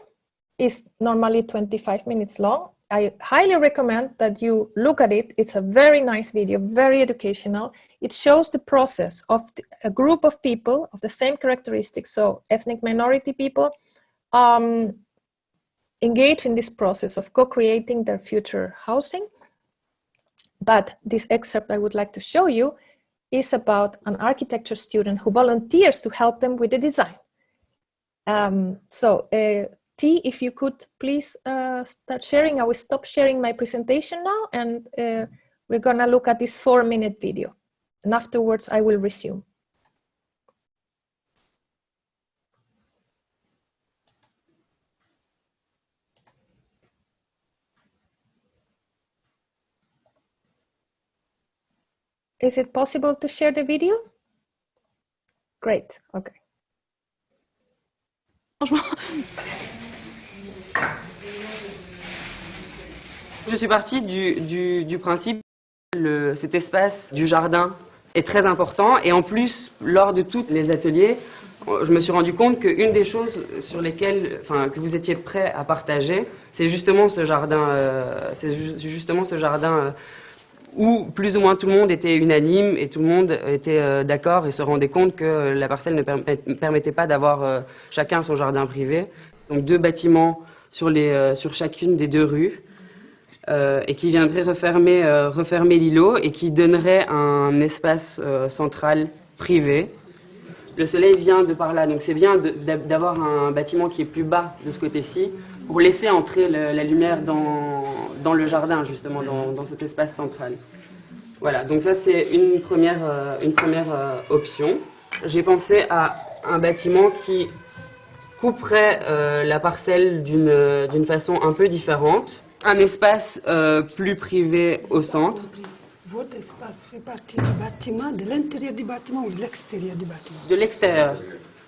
is normally 25 minutes long. I highly recommend that you look at it. It's a very nice video, very educational. It shows the process of a group of people of the same characteristics, so ethnic minority people, engage in this process of co-creating their future housing. But this excerpt I would like to show you is about an architecture student who volunteers to help them with the design. T, if you could please start sharing. I will stop sharing my presentation now, and we're gonna look at this 4-minute video. And afterwards, I will resume. Is it possible to share the video? Great, okay. Je suis partie du principe que cet espace du jardin est très important, et en plus, lors de tous les ateliers, je me suis rendu compte qu'une des choses sur lesquelles, que vous étiez prêts à partager, c'est justement ce jardin, où plus ou moins tout le monde était unanime et tout le monde était d'accord et se rendait compte que la parcelle ne permettait pas d'avoir chacun son jardin privé. Donc 2 bâtiments sur chacune des 2 rues, et qui viendraient refermer l'îlot et qui donneraient un espace central privé. Le soleil vient de par là, donc c'est bien d'avoir un bâtiment qui est plus bas de ce côté-ci pour laisser entrer la lumière dans le jardin, justement, dans cet espace central. Voilà, donc ça c'est une première option. J'ai pensé à un bâtiment qui couperait la parcelle d'une façon un peu différente. Un espace plus privé au centre. Votre espace fait partie du bâtiment, de l'intérieur du bâtiment ou de l'extérieur du bâtiment? De l'extérieur.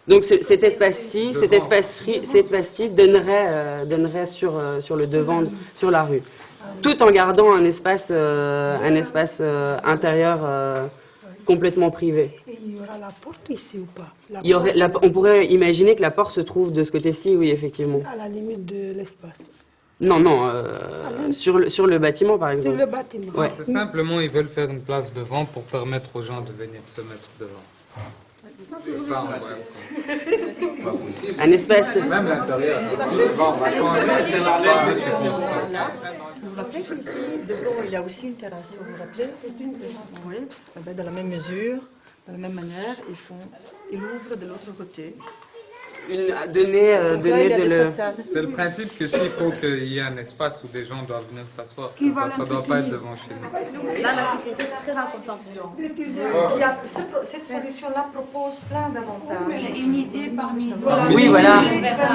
Donc cet espace-ci donnerait sur le devant, sur la rue, tout en gardant un espace intérieur complètement privé. Et il y aura la porte ici ou pas? On pourrait imaginer que la porte se trouve de ce côté-ci, oui, effectivement. À la limite de l'espace? Non, sur le bâtiment, par exemple. Sur le bâtiment. Ouais. C'est simplement, ils veulent faire une place devant pour permettre aux gens de venir se mettre devant. Un espace. Même l'intérieur. Vous vous rappelez qu'ici, devant, il y a aussi une terrasse, vous vous rappelez? C'est une terrasse. Oui, dans la même mesure, de la même manière, ils ouvrent de l'autre côté. C'est le principe que s'il faut qu'il y ait un espace où des gens doivent venir s'asseoir, ça ne doit pas être devant chez nous. Là, la sécurité est très importante. Cette solution-là propose plein d'avantages. C'est une idée parmi vous. Oui, voilà.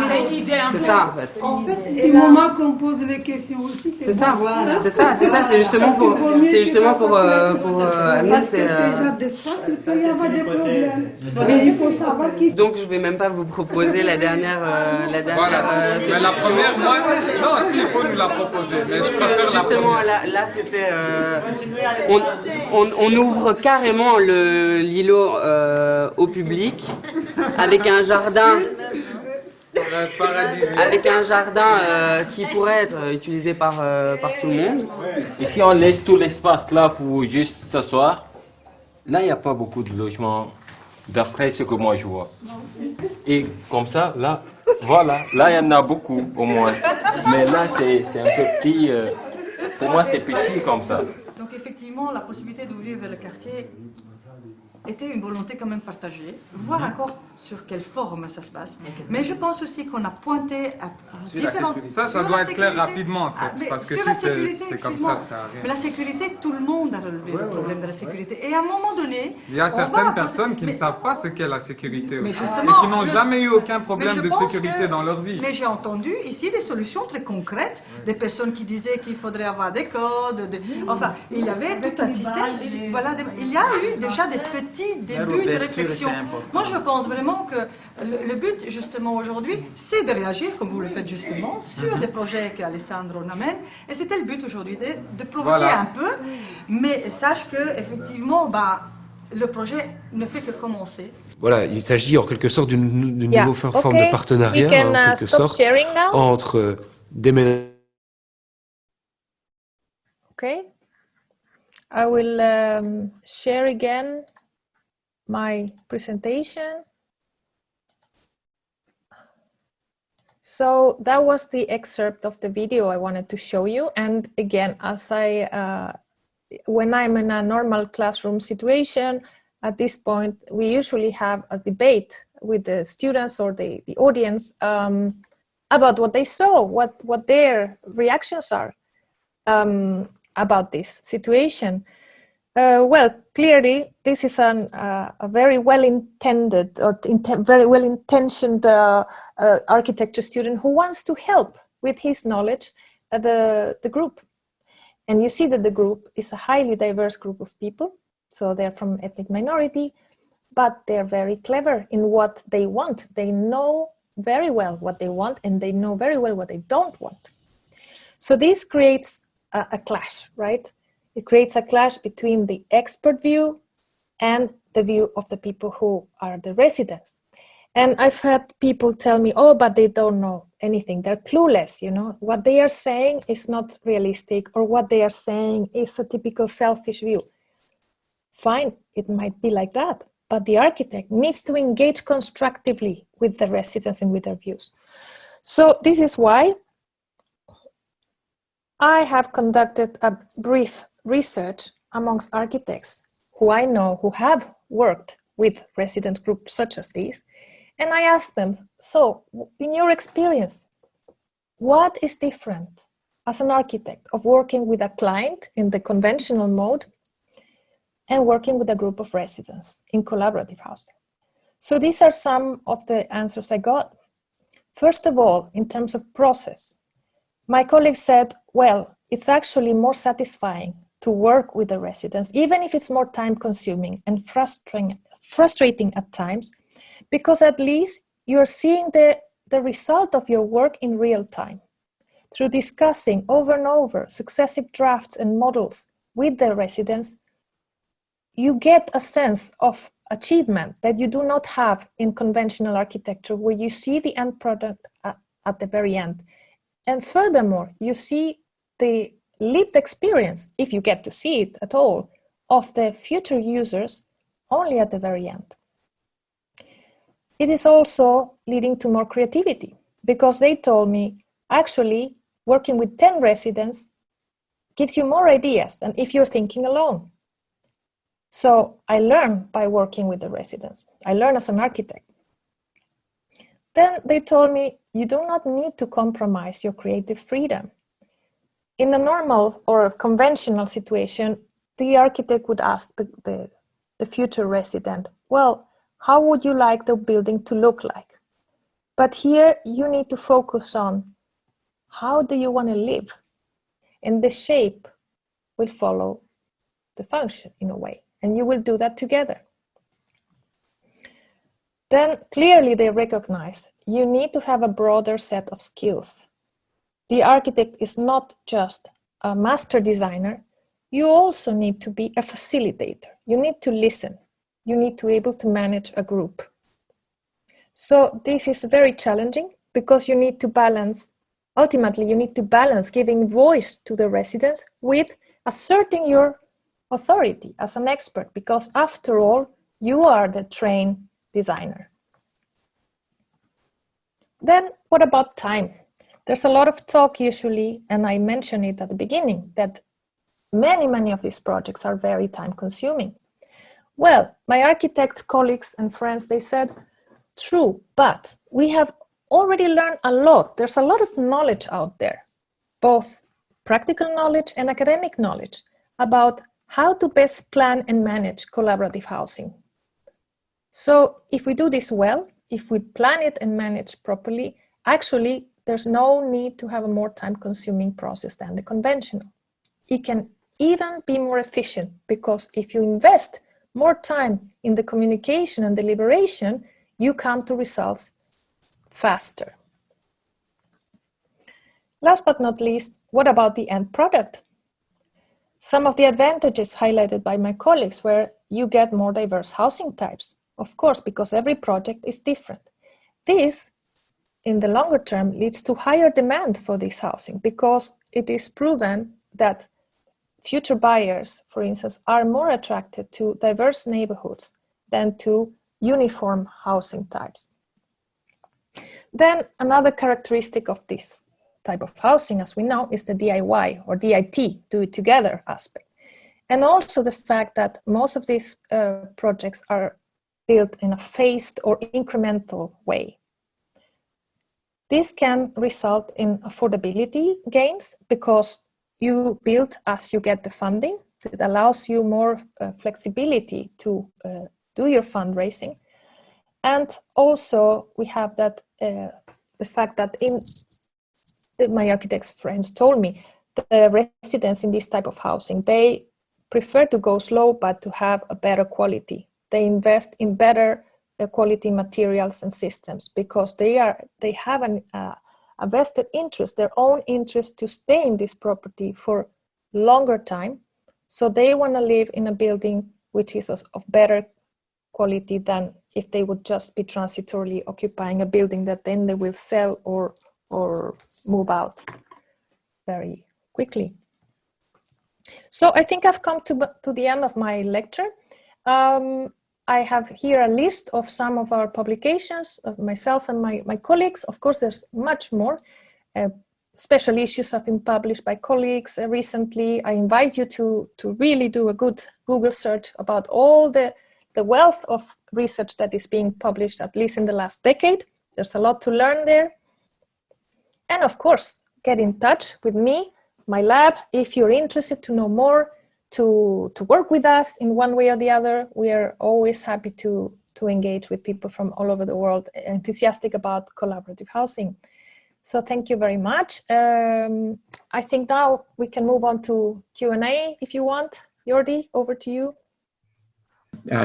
C'est une idée un peu. C'est ça, en fait. En fait, Du moment qu'on pose les questions aussi, C'est ça, c'est ça, c'est justement pour amener Parce que ces genres d'espace, il peut y avoir des problèmes. Mais il faut savoir qui... Donc je vais même pas vous proposer la dernière. Mais la première, moi, non, si, il faut nous la proposer. Mais je préfère la Justement, première. là c'était. On ouvre carrément l'îlot au public avec un jardin. Avec un jardin qui pourrait être utilisé par tout le monde. Et si on laisse tout l'espace là pour juste s'asseoir, là il n'y a pas beaucoup de logements d'après ce que moi je vois. Et comme ça, là, voilà, là il y en a beaucoup au moins. Mais là c'est un peu petit, pour moi c'est petit comme ça. Donc effectivement, la possibilité d'ouvrir vers le quartier était une volonté quand même partagée, voir encore sur quelle forme ça se passe. Mais je pense aussi qu'on a pointé à différentes... Ça doit être clair rapidement en fait, parce que si c'est comme ça, ça arrive. Mais la sécurité, tout le monde a relevé le problème de la sécurité. Et à un moment donné... Il y a certaines personnes qui ne savent pas ce qu'est la sécurité aussi, et qui n'ont jamais eu aucun problème de sécurité dans leur vie. Mais j'ai entendu ici des solutions très concrètes, des personnes qui disaient qu'il faudrait avoir des codes, enfin, il y avait tout un système. Voilà, il y a eu déjà des petits début de réflexion. Moi, je pense vraiment que le but, justement, aujourd'hui, c'est de réagir, comme vous le faites justement, sur des projets qu'Alessandro amène. Et c'était le but aujourd'hui, de provoquer un peu. Mais sache que, effectivement, le projet ne fait que commencer. Voilà, il s'agit en quelque sorte d'une nouvelle forme de partenariat, en quelque sorte, entre des ménages. Okay. I will share again my presentation. So that was the excerpt of the video I wanted to show you. And again, as when I'm in a normal classroom situation, at this point, we usually have a debate with the students or the audience about what they saw, what their reactions are about this situation. Well, clearly, this is a very well-intended or very well-intentioned architecture student who wants to help with his knowledge the group. And you see that the group is a highly diverse group of people. So they're from ethnic minority, but they're very clever in what they want. They know very well what they want, and they know very well what they don't want. So this creates a clash, right? It creates a clash between the expert view and the view of the people who are the residents. And I've had people tell me, oh, but they don't know anything. They're clueless, you know. What they are saying is not realistic, or what they are saying is a typical selfish view. Fine, it might be like that, but the architect needs to engage constructively with the residents and with their views. So this is why I have conducted a brief research amongst architects who I know who have worked with resident groups such as these. And I asked them, so in your experience, what is different as an architect of working with a client in the conventional mode and working with a group of residents in collaborative housing? So these are some of the answers I got. First of all, in terms of process, my colleague said, well, it's actually more satisfying to work with the residents, even if it's more time consuming and frustrating at times, because at least you're seeing the result of your work in real time. Through discussing over and over successive drafts and models with the residents, you get a sense of achievement that you do not have in conventional architecture, where you see the end product at the very end. And furthermore, you see the lived experience, if you get to see it at all, of the future users only at the very end. it is also leading to more creativity, because they told me, actually, working with 10 residents gives you more ideas than if you're thinking alone. So I learn by working with the residents. I learn as an architect. Then they told me, you do not need to compromise your creative freedom. In a normal or a conventional situation, the architect would ask the future resident, well, how would you like the building to look like? But here you need to focus on how do you want to live? And the shape will follow the function in a way, and you will do that together. Then clearly they recognize you need to have a broader set of skills. The architect is not just a master designer, you also need to be a facilitator. You need to listen. You need to be able to manage a group. So this is very challenging because you need to balance, ultimately you need to balance giving voice to the residents with asserting your authority as an expert, because after all, you are the trained designer. Then what about time? There's a lot of talk usually, and I mentioned it at the beginning, that many of these projects are very time consuming. Well, my architect colleagues and friends, they said, true, but we have already learned a lot. There's a lot of knowledge out there, both practical knowledge and academic knowledge about how to best plan and manage collaborative housing. So if we do this well, if we plan it and manage properly, actually, there's no need to have a more time-consuming process than the conventional. It can even be more efficient, because if you invest more time in the communication and deliberation, you come to results faster. Last but not least, what about the end product? Some of the advantages highlighted by my colleagues were you get more diverse housing types, of course, because every project is different. This, in the longer term, leads to higher demand for this housing, because it is proven that future buyers, for instance, are more attracted to diverse neighborhoods than to uniform housing types. Then another characteristic of this type of housing, as we know, is the DIY or DIT, do it together aspect. And also the fact that most of these projects are built in a phased or incremental way. This can result in affordability gains because you build as you get the funding. It allows you more flexibility to do your fundraising. And also we have that the fact that my architect's friends told me the residents in this type of housing, they prefer to go slow but to have a better quality. They invest in better quality materials and systems because they have a vested interest, their own interest to stay in this property for longer time. So they want to live in a building which is of better quality than if they would just be transitorily occupying a building that then they will sell or move out very quickly. So I think I've come to the end of my lecture. I have here a list of some of our publications, of myself and my colleagues. Of course, there's much more. Special issues have been published by colleagues recently. I invite you to really do a good Google search about all the wealth of research that is being published, at least in the last decade. There's a lot to learn there. And of course, get in touch with me, my lab, if you're interested to know more, to work with us in one way or the other. We are always happy to engage with people from all over the world, enthusiastic about collaborative housing. So thank you very much. I think now we can move on to Q&A if you want. Djordje, over to you.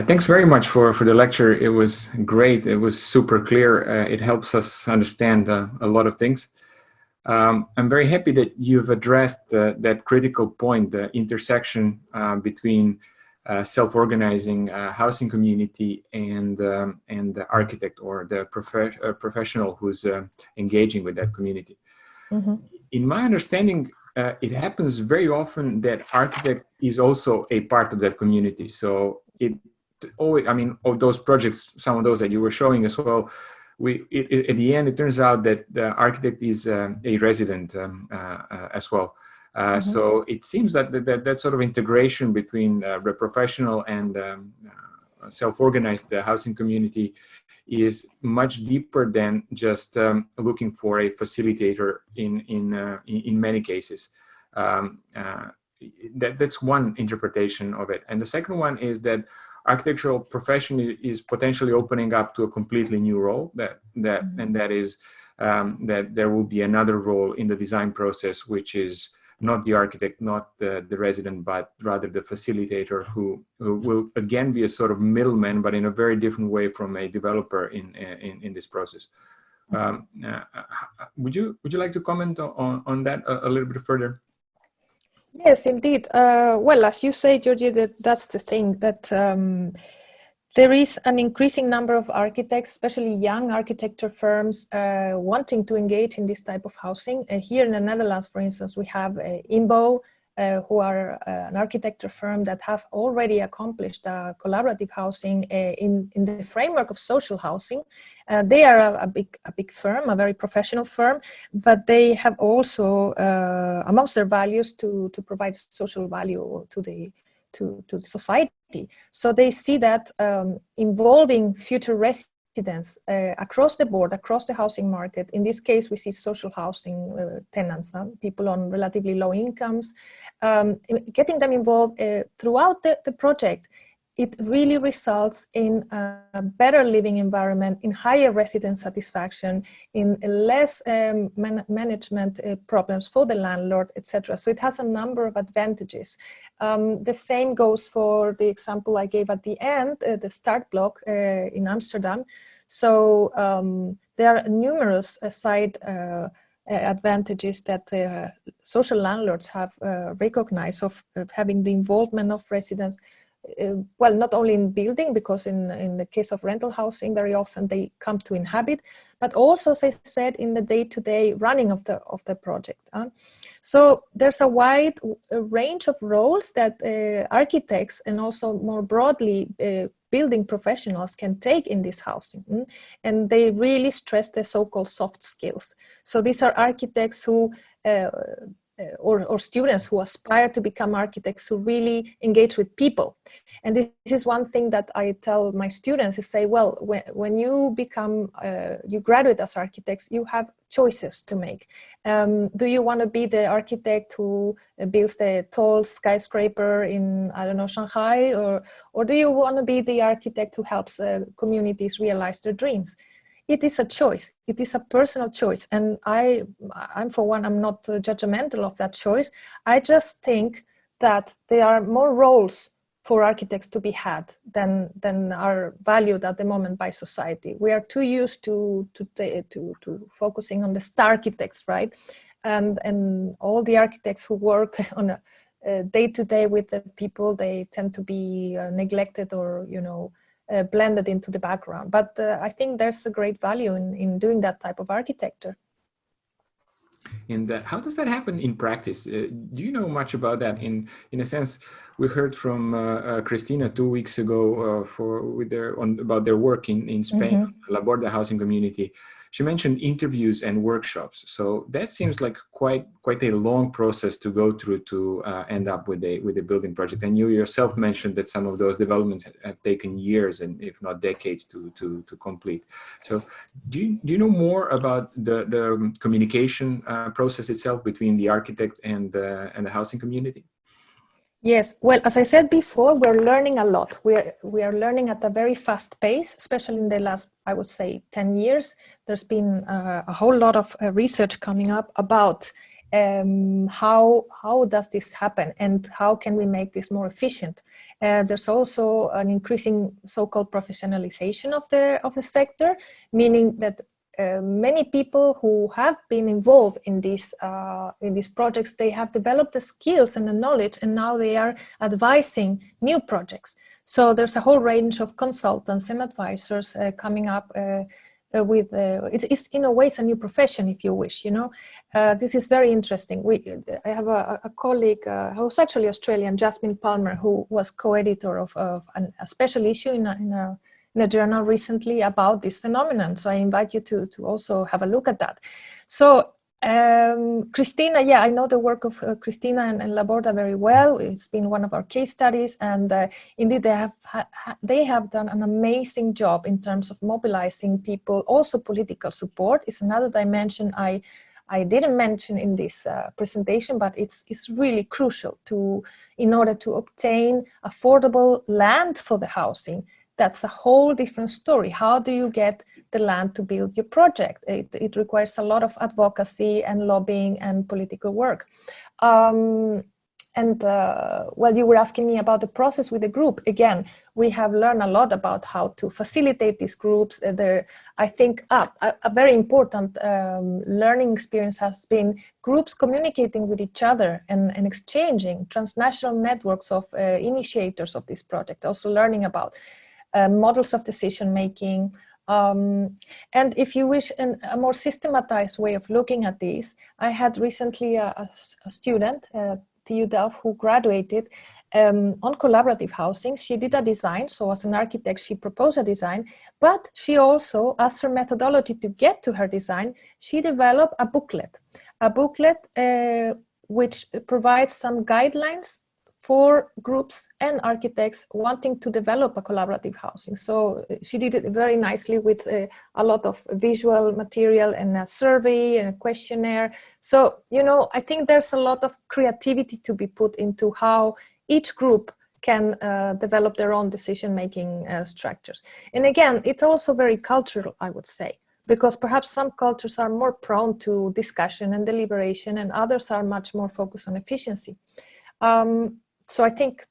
Thanks very much for the lecture. It was great. It was super clear. It helps us understand a lot of things. I'm very happy that you've addressed that critical point, the intersection between self-organizing housing community and the architect or the professional who's engaging with that community. Mm-hmm. In my understanding, it happens very often that architect is also a part of that community. So always, I mean, of those projects, some of those that you were showing as well, at the end, it turns out that the architect is a resident as well. So it seems that that sort of integration between the professional and self-organized housing community is much deeper than just looking for a facilitator in many cases. That's one interpretation of it. And the second one is that architectural profession is potentially opening up to a completely new role, and that is that there will be another role in the design process, which is not the architect, not the resident, but rather the facilitator, who will again be a sort of middleman, but in a very different way from a developer in this process. Would you like to comment on that a little bit further? Yes, indeed. Well, as you say, Djordje, that's the thing, that there is an increasing number of architects, especially young architecture firms, wanting to engage in this type of housing. Here in the Netherlands, for instance, we have INBO, who are an architecture firm that have already accomplished collaborative housing in the framework of social housing. They are a big firm, a very professional firm, but they have also amongst their values to provide social value to the society. So they see that involving future residents across the board, across the housing market. In this case, we see social housing tenants, people on relatively low incomes, getting them involved throughout the project. It really results in a better living environment, in higher resident satisfaction, in less management problems for the landlord, etc. So it has a number of advantages. The same goes for the example I gave at the end, the start block in Amsterdam. So there are numerous side advantages that social landlords have recognized of having the involvement of residents. Well, not only in building, because in the case of rental housing, very often they come to inhabit, but also, as I said, in the day-to-day running of the project. So there's a wide range of roles that architects and also more broadly building professionals can take in this housing. And they really stress the so-called soft skills. So these are architects who or students who aspire to become architects, who really engage with people. And this is one thing that I tell my students, is say, well, when you become, you graduate as architects, you have choices to make. Do you want to be the architect who builds the tall skyscraper in, I don't know, Shanghai, or do you want to be the architect who helps communities realize their dreams? It is a choice. It is a personal choice. And I'm for one, I'm not judgmental of that choice. I just think that there are more roles for architects to be had than are valued at the moment by society. We are too used to focusing on the star architects, right? And all the architects who work on a day-to-day with the people, they tend to be neglected or, you know, blended into the background. But I think there's a great value in doing that type of architecture. And how does that happen in practice? Do you know much about that? In a sense, we heard from Christina 2 weeks ago about their work in Spain, La Borda housing community. She mentioned interviews and workshops. So that seems like quite a long process to go through to end up with a building project. And you yourself mentioned that some of those developments have taken years and if not decades to complete. So do you know more about the communication process itself between the architect and the housing community? Yes, well, as I said before, we're learning a lot. We are learning at a very fast pace, especially in the last, I would say, 10 years. There's been a whole lot of research coming up about how does this happen and how can we make this more efficient. There's also an increasing so-called professionalization of the sector, meaning that many people who have been involved in these projects, they have developed the skills and the knowledge, and now they are advising new projects. So there's a whole range of consultants and advisors coming up it's in a way it's a new profession, if you wish, you know. This is very interesting. I have a colleague who's actually Australian, Jasmine Palmer, who was co-editor of a special issue in a journal recently about this phenomenon. So I invite you to also have a look at that. So Christina, yeah, I know the work of Christina and Laborda very well. It's been one of our case studies, and indeed they have done an amazing job in terms of mobilizing people. Also political support is another dimension I didn't mention in this presentation, but it's really crucial in order to obtain affordable land for the housing. That's a whole different story. How do you get the land to build your project? It requires a lot of advocacy and lobbying and political work. Well, you were asking me about the process with the group. Again, we have learned a lot about how to facilitate these groups. I think a very important learning experience has been groups communicating with each other and exchanging transnational networks of initiators of this project. Also learning about models of decision making, and if you wish a more systematized way of looking at these. I had recently a student, Thieu Delph, who graduated on collaborative housing. She did a design, so as an architect she proposed a design, but she also, as her methodology to get to her design, she developed a booklet which provides some guidelines for groups and architects wanting to develop a collaborative housing. So she did it very nicely with a lot of visual material and a survey and a questionnaire. So, you know, I think there's a lot of creativity to be put into how each group can develop their own decision-making structures. And again, it's also very cultural, I would say, because perhaps some cultures are more prone to discussion and deliberation and others are much more focused on efficiency. So I think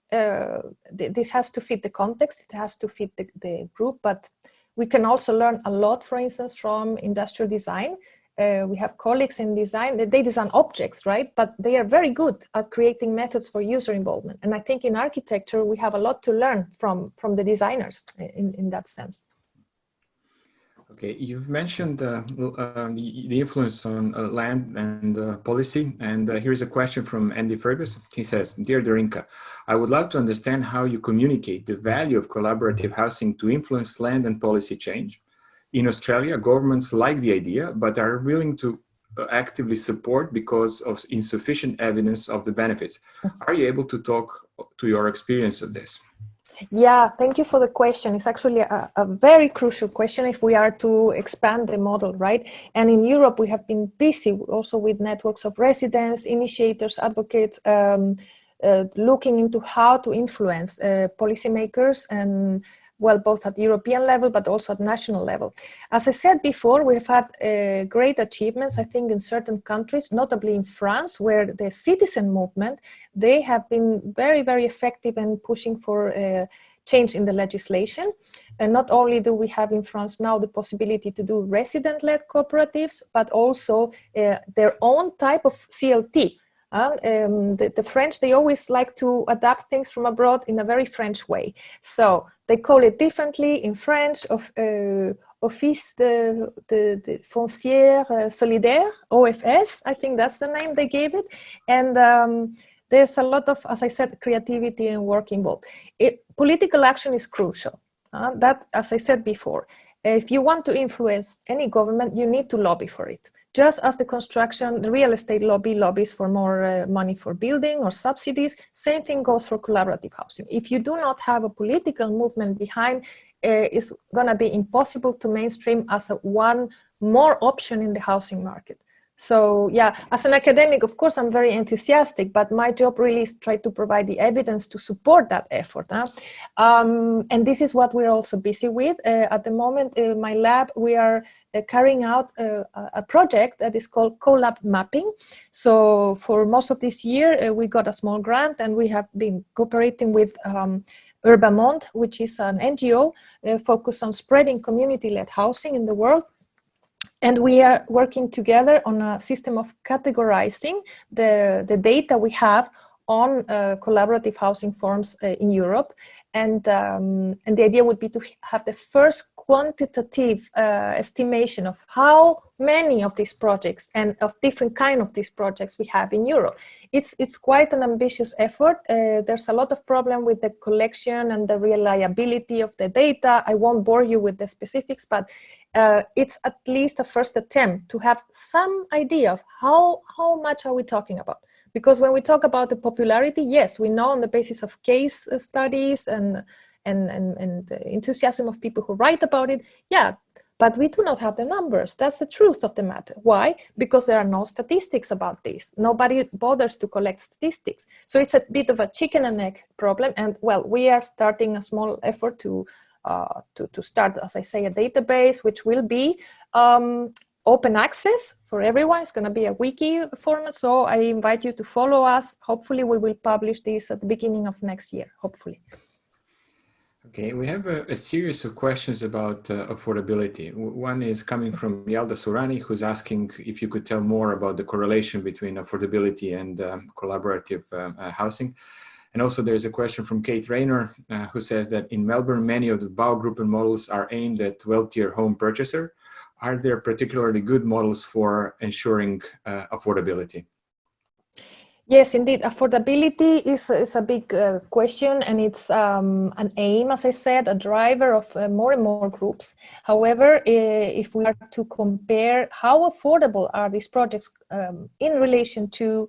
this has to fit the context, it has to fit the group, but we can also learn a lot, for instance, from industrial design. We have colleagues in design, they design objects, right? But they are very good at creating methods for user involvement. And I think in architecture, we have a lot to learn from the designers in that sense. Okay, you've mentioned the influence on land and policy, and here's a question from Andy Fergus. He says, "Dear Darinka, I would love to understand how you communicate the value of collaborative housing to influence land and policy change. In Australia, governments like the idea, but are willing to actively support because of insufficient evidence of the benefits. Are you able to talk to your experience of this?" Yeah, thank you for the question. It's actually a very crucial question if we are to expand the model, right? And in Europe, we have been busy also with networks of residents, initiators, advocates, looking into how to influence policymakers and, well, both at European level, but also at national level. As I said before, we've had great achievements, I think, in certain countries, notably in France, where the citizen movement, they have been very, very effective in pushing for change in the legislation. And not only do we have in France now the possibility to do resident-led cooperatives, but also their own type of CLT. The French, they always like to adapt things from abroad in a very French way. So they call it differently in French, Office de Foncière Solidaire, OFS, I think that's the name they gave it. And there's a lot of, as I said, creativity and work involved. Political action is crucial. That, as I said before, if you want to influence any government, you need to lobby for it. Just as the real estate lobbies for more money for building or subsidies, same thing goes for collaborative housing. If you do not have a political movement behind, it's going to be impossible to mainstream as one more option in the housing market. So yeah, as an academic, of course, I'm very enthusiastic, but my job really is try to provide the evidence to support that effort. And this is what we're also busy with. At the moment, in my lab, we are carrying out a project that is called collab mapping. So for most of this year, we got a small grant and we have been cooperating with Urbamonde, which is an NGO focused on spreading community-led housing in the world. And we are working together on a system of categorizing the data we have on collaborative housing forms in Europe. And the idea would be to have the first quantitative estimation of how many of these projects and of different kind of these projects we have in Europe. It's quite an ambitious effort. There's a lot of problem with the collection and the reliability of the data. I won't bore you with the specifics, but it's at least a first attempt to have some idea of how much are we talking about. Because when we talk about the popularity, yes, we know on the basis of case studies and enthusiasm of people who write about it, yeah, but we do not have the numbers. That's the truth of the matter. Why? Because there are no statistics about this. Nobody bothers to collect statistics. So it's a bit of a chicken and egg problem. And well, we are starting a small effort to start, as I say, a database, which will be open access for everyone. It's going to be a wiki format. So I invite you to follow us. Hopefully we will publish this at the beginning of next year, hopefully. Okay, we have a series of questions about affordability. One is coming from Yalda Surani, who's asking if you could tell more about the correlation between affordability and collaborative housing. And also there's a question from Kate Rayner, who says that in Melbourne, many of the Baugruppen models are aimed at wealthier home purchaser. Are there particularly good models for ensuring affordability? Yes, indeed. Affordability is a big question, and it's an aim, as I said, a driver of more and more groups. However, if we are to compare how affordable are these projects in relation to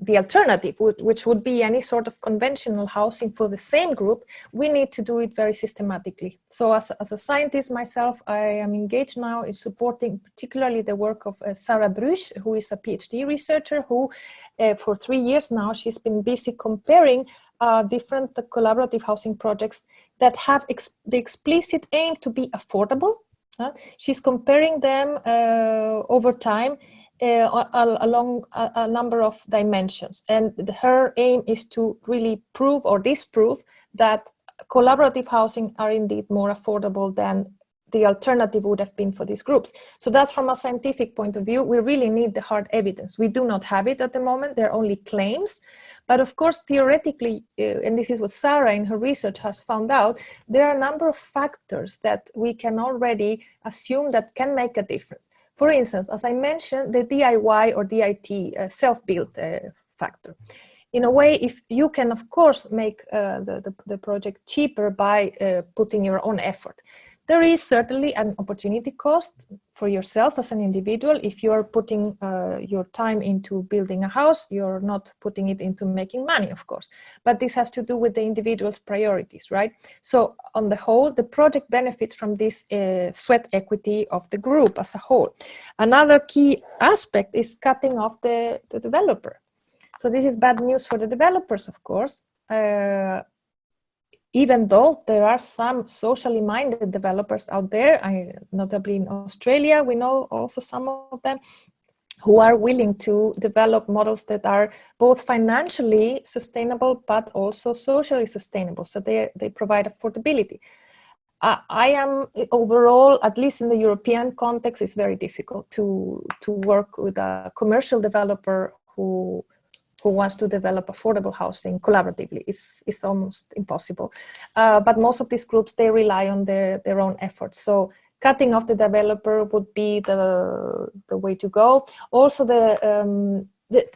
the alternative, which would be any sort of conventional housing for the same group, we need to do it very systematically. So as a scientist myself, I am engaged now in supporting particularly the work of Sarah Bruch, who is a PhD researcher who for 3 years now, she's been busy comparing different collaborative housing projects that have the explicit aim to be affordable. She's comparing them over time along a number of dimensions, and her aim is to really prove or disprove that collaborative housing are indeed more affordable than the alternative would have been for these groups. So that's from a scientific point of view. We really need the hard evidence. We do not have it at the moment. There are only claims. But of course, theoretically, and this is what Sarah in her research has found out, there are a number of factors that we can already assume that can make a difference. For instance, as I mentioned, the DIY or DIT self-built factor. In a way, if you can, of course, make the project cheaper by putting your own effort. There is certainly an opportunity cost for yourself as an individual. If you're putting your time into building a house, you're not putting it into making money, of course. But this has to do with the individual's priorities, right? So on the whole, the project benefits from this sweat equity of the group as a whole. Another key aspect is cutting off the developer. So this is bad news for the developers, of course. Even though there are some socially minded developers out there, notably in Australia, we know also some of them who are willing to develop models that are both financially sustainable, but also socially sustainable. So they provide affordability. I am overall, at least in the European context, it's very difficult to work with a commercial developer who wants to develop affordable housing collaboratively. It's almost impossible. But most of these groups, they rely on their own efforts. So cutting off the developer would be the way to go. Also the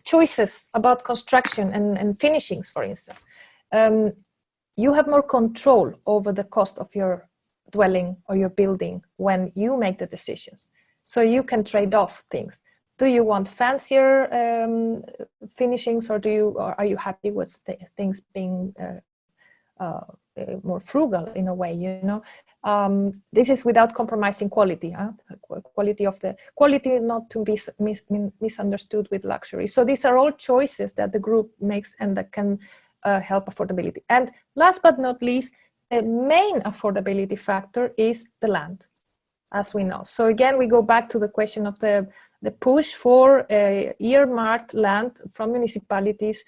choices about construction and finishings, for instance. You have more control over the cost of your dwelling or your building when you make the decisions. So you can trade off things. Do you want fancier finishings, or are you happy with things being more frugal in a way? You know, this is without compromising quality. Quality not to be misunderstood with luxury. So these are all choices that the group makes and that can help affordability. And last but not least, a main affordability factor is the land, as we know. So again, we go back to the question of the push for earmarked land from municipalities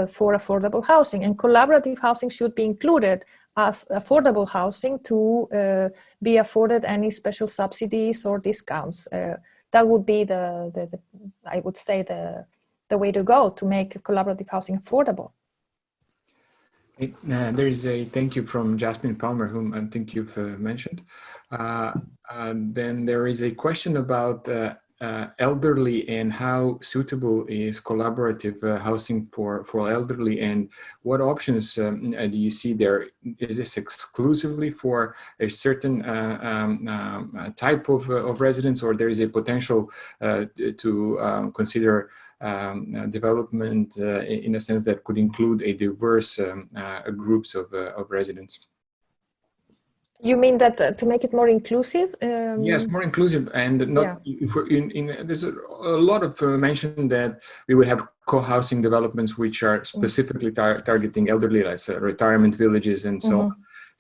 for affordable housing, and collaborative housing should be included as affordable housing to be afforded any special subsidies or discounts. That would be I would say the the way to go to make collaborative housing affordable. There is a thank you from Jasmine Palmer, whom I think you've mentioned. Then there is a question about elderly and how suitable is collaborative housing for elderly, and what options do you see there? Is this exclusively for a certain type of residents, or there is a potential to consider development in a sense that could include a diverse groups of residents? You mean that to make it more inclusive? Yes, more inclusive, and not. There's a lot of mention that we would have co-housing developments which are specifically targeting elderly, like retirement villages and so on.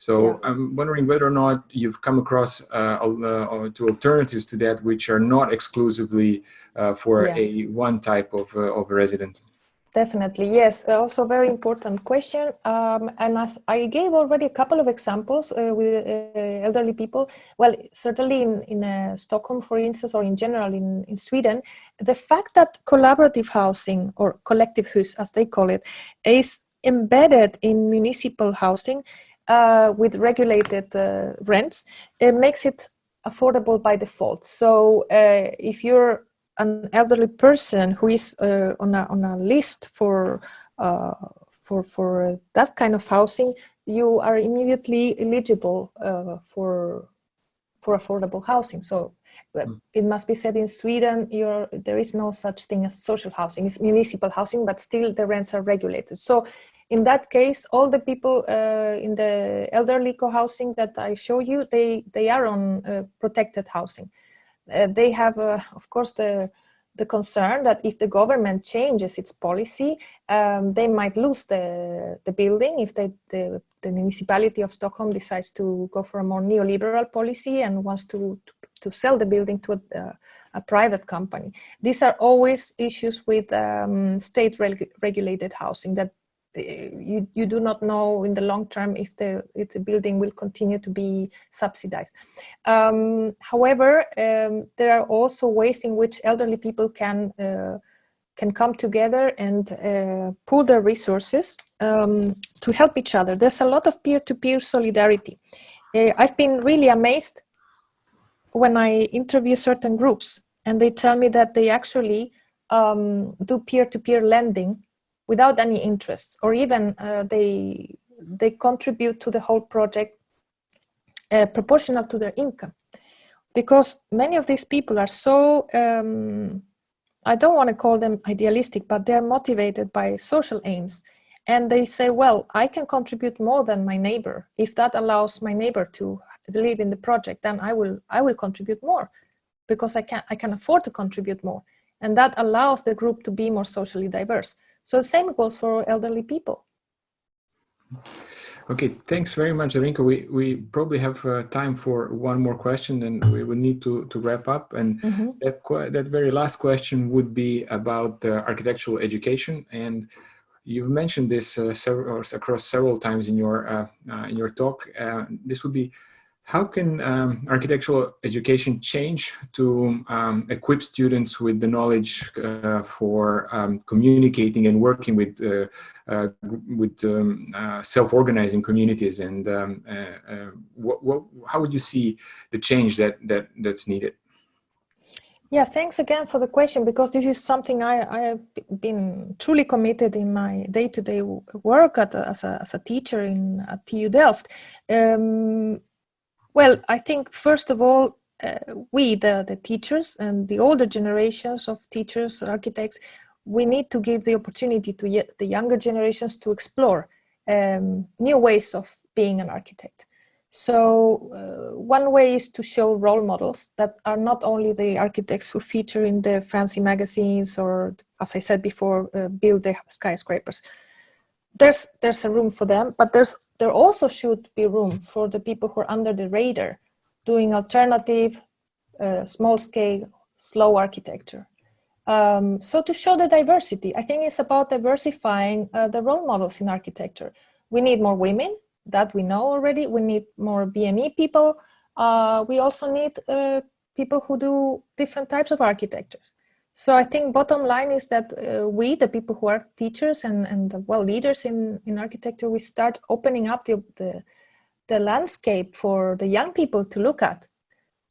So I'm wondering whether or not you've come across to alternatives to that, which are not exclusively for a one type of resident. Definitely, yes. Also very important question. And as I gave already a couple of examples with elderly people, well, certainly in Stockholm, for instance, or in general in Sweden, the fact that collaborative housing, or collective hus, as they call it, is embedded in municipal housing with regulated rents, it makes it affordable by default. So if you're an elderly person who is on a list for that kind of housing, you are immediately eligible for affordable housing. So it must be said in Sweden, there is no such thing as social housing. It's municipal housing, but still the rents are regulated. So in that case, all the people in the elderly co-housing that I show you, they are on protected housing. They have, of course, the concern that if the government changes its policy, they might lose the building if the municipality of Stockholm decides to go for a more neoliberal policy and wants to sell the building to a private company. These are always issues with state regulated housing, that you do not know in the long term if the building will continue to be subsidized. However, there are also ways in which elderly people can come together and pool their resources to help each other. There's a lot of peer-to-peer solidarity. I've been really amazed when I interview certain groups and they tell me that they actually do peer-to-peer lending without any interests, or even they contribute to the whole project proportional to their income. Because many of these people are so, I don't want to call them idealistic, but they're motivated by social aims. And they say, well, I can contribute more than my neighbor. If that allows my neighbor to live in the project, then I will contribute more, because I can afford to contribute more. And that allows the group to be more socially diverse. So the same goes for elderly people. Okay, thanks very much, Darinka. We probably have time for one more question, and we will need to wrap up. And that very last question would be about architectural education. And you've mentioned this across several times in your talk. This would be, how can architectural education change to equip students with the knowledge for communicating and working with self-organizing communities? And how would you see the change that's needed? Yeah, thanks again for the question, because this is something I have been truly committed in my day-to-day work as a teacher at TU Delft. Well, I think first of all, we, the teachers and the older generations of teachers, architects, we need to give the opportunity to the younger generations to explore new ways of being an architect. So one way is to show role models that are not only the architects who feature in the fancy magazines or, as I said before, build the skyscrapers. There's a room for them, but there also should be room for the people who are under the radar, doing alternative, small scale, slow architecture. So to show the diversity, I think it's about diversifying the role models in architecture. We need more women, that we know already. We need more BME people. We also need people who do different types of architectures. So I think bottom line is that we, the people who are teachers and leaders in architecture, we start opening up the landscape for the young people to look at.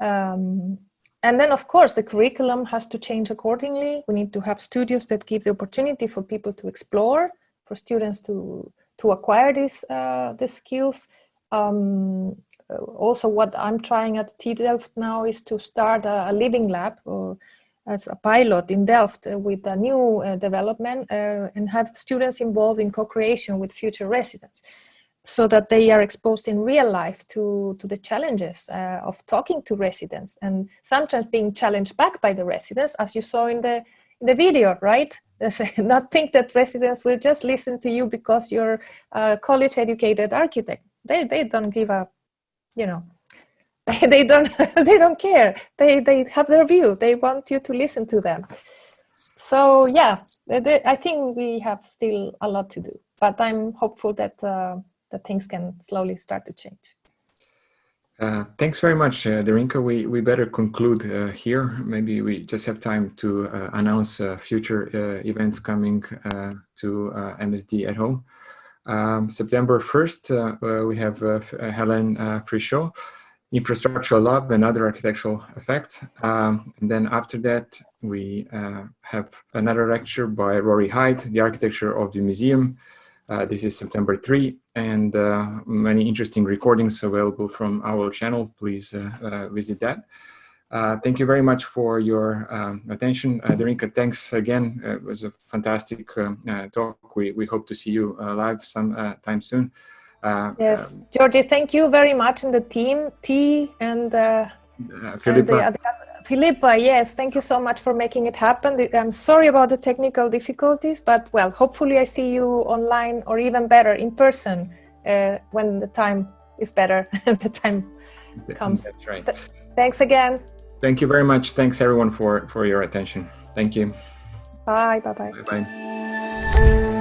And then, of course, the curriculum has to change accordingly. We need to have studios that give the opportunity for people to explore, for students to acquire these skills. Also, what I'm trying at TU Delft now is to start a living lab, or as a pilot in Delft with a new development, and have students involved in co-creation with future residents, so that they are exposed in real life to the challenges of talking to residents, and sometimes being challenged back by the residents, as you saw in the video, right? Not think that residents will just listen to you because you're a college-educated architect. They don't give a, they don't care. They have their view. They want you to listen to them. So yeah, I think we have still a lot to do, but I'm hopeful that things can slowly start to change. Thanks very much, Darinka. We better conclude here. Maybe we just have time to announce future events coming to MSD at home. September 1st, we have Helen Frichot, Infrastructural Lab and Other Architectural Effects. And then after that, we have another lecture by Rory Hyde, The Architecture of the Museum. This is September 3, and many interesting recordings available from our channel. Please visit that. Thank you very much for your attention. Darinka, thanks again. It was a fantastic talk. We hope to see you live sometime soon. Yes, Djordje, thank you very much, and the team, T and Philippa, yes, thank you so much for making it happen. I'm sorry about the technical difficulties, but well, hopefully I see you online, or even better, in person, when the time is better and the time comes. That's right. Thanks again. Thank you very much. Thanks everyone for your attention. Thank you. Bye. Bye-bye. Bye-bye.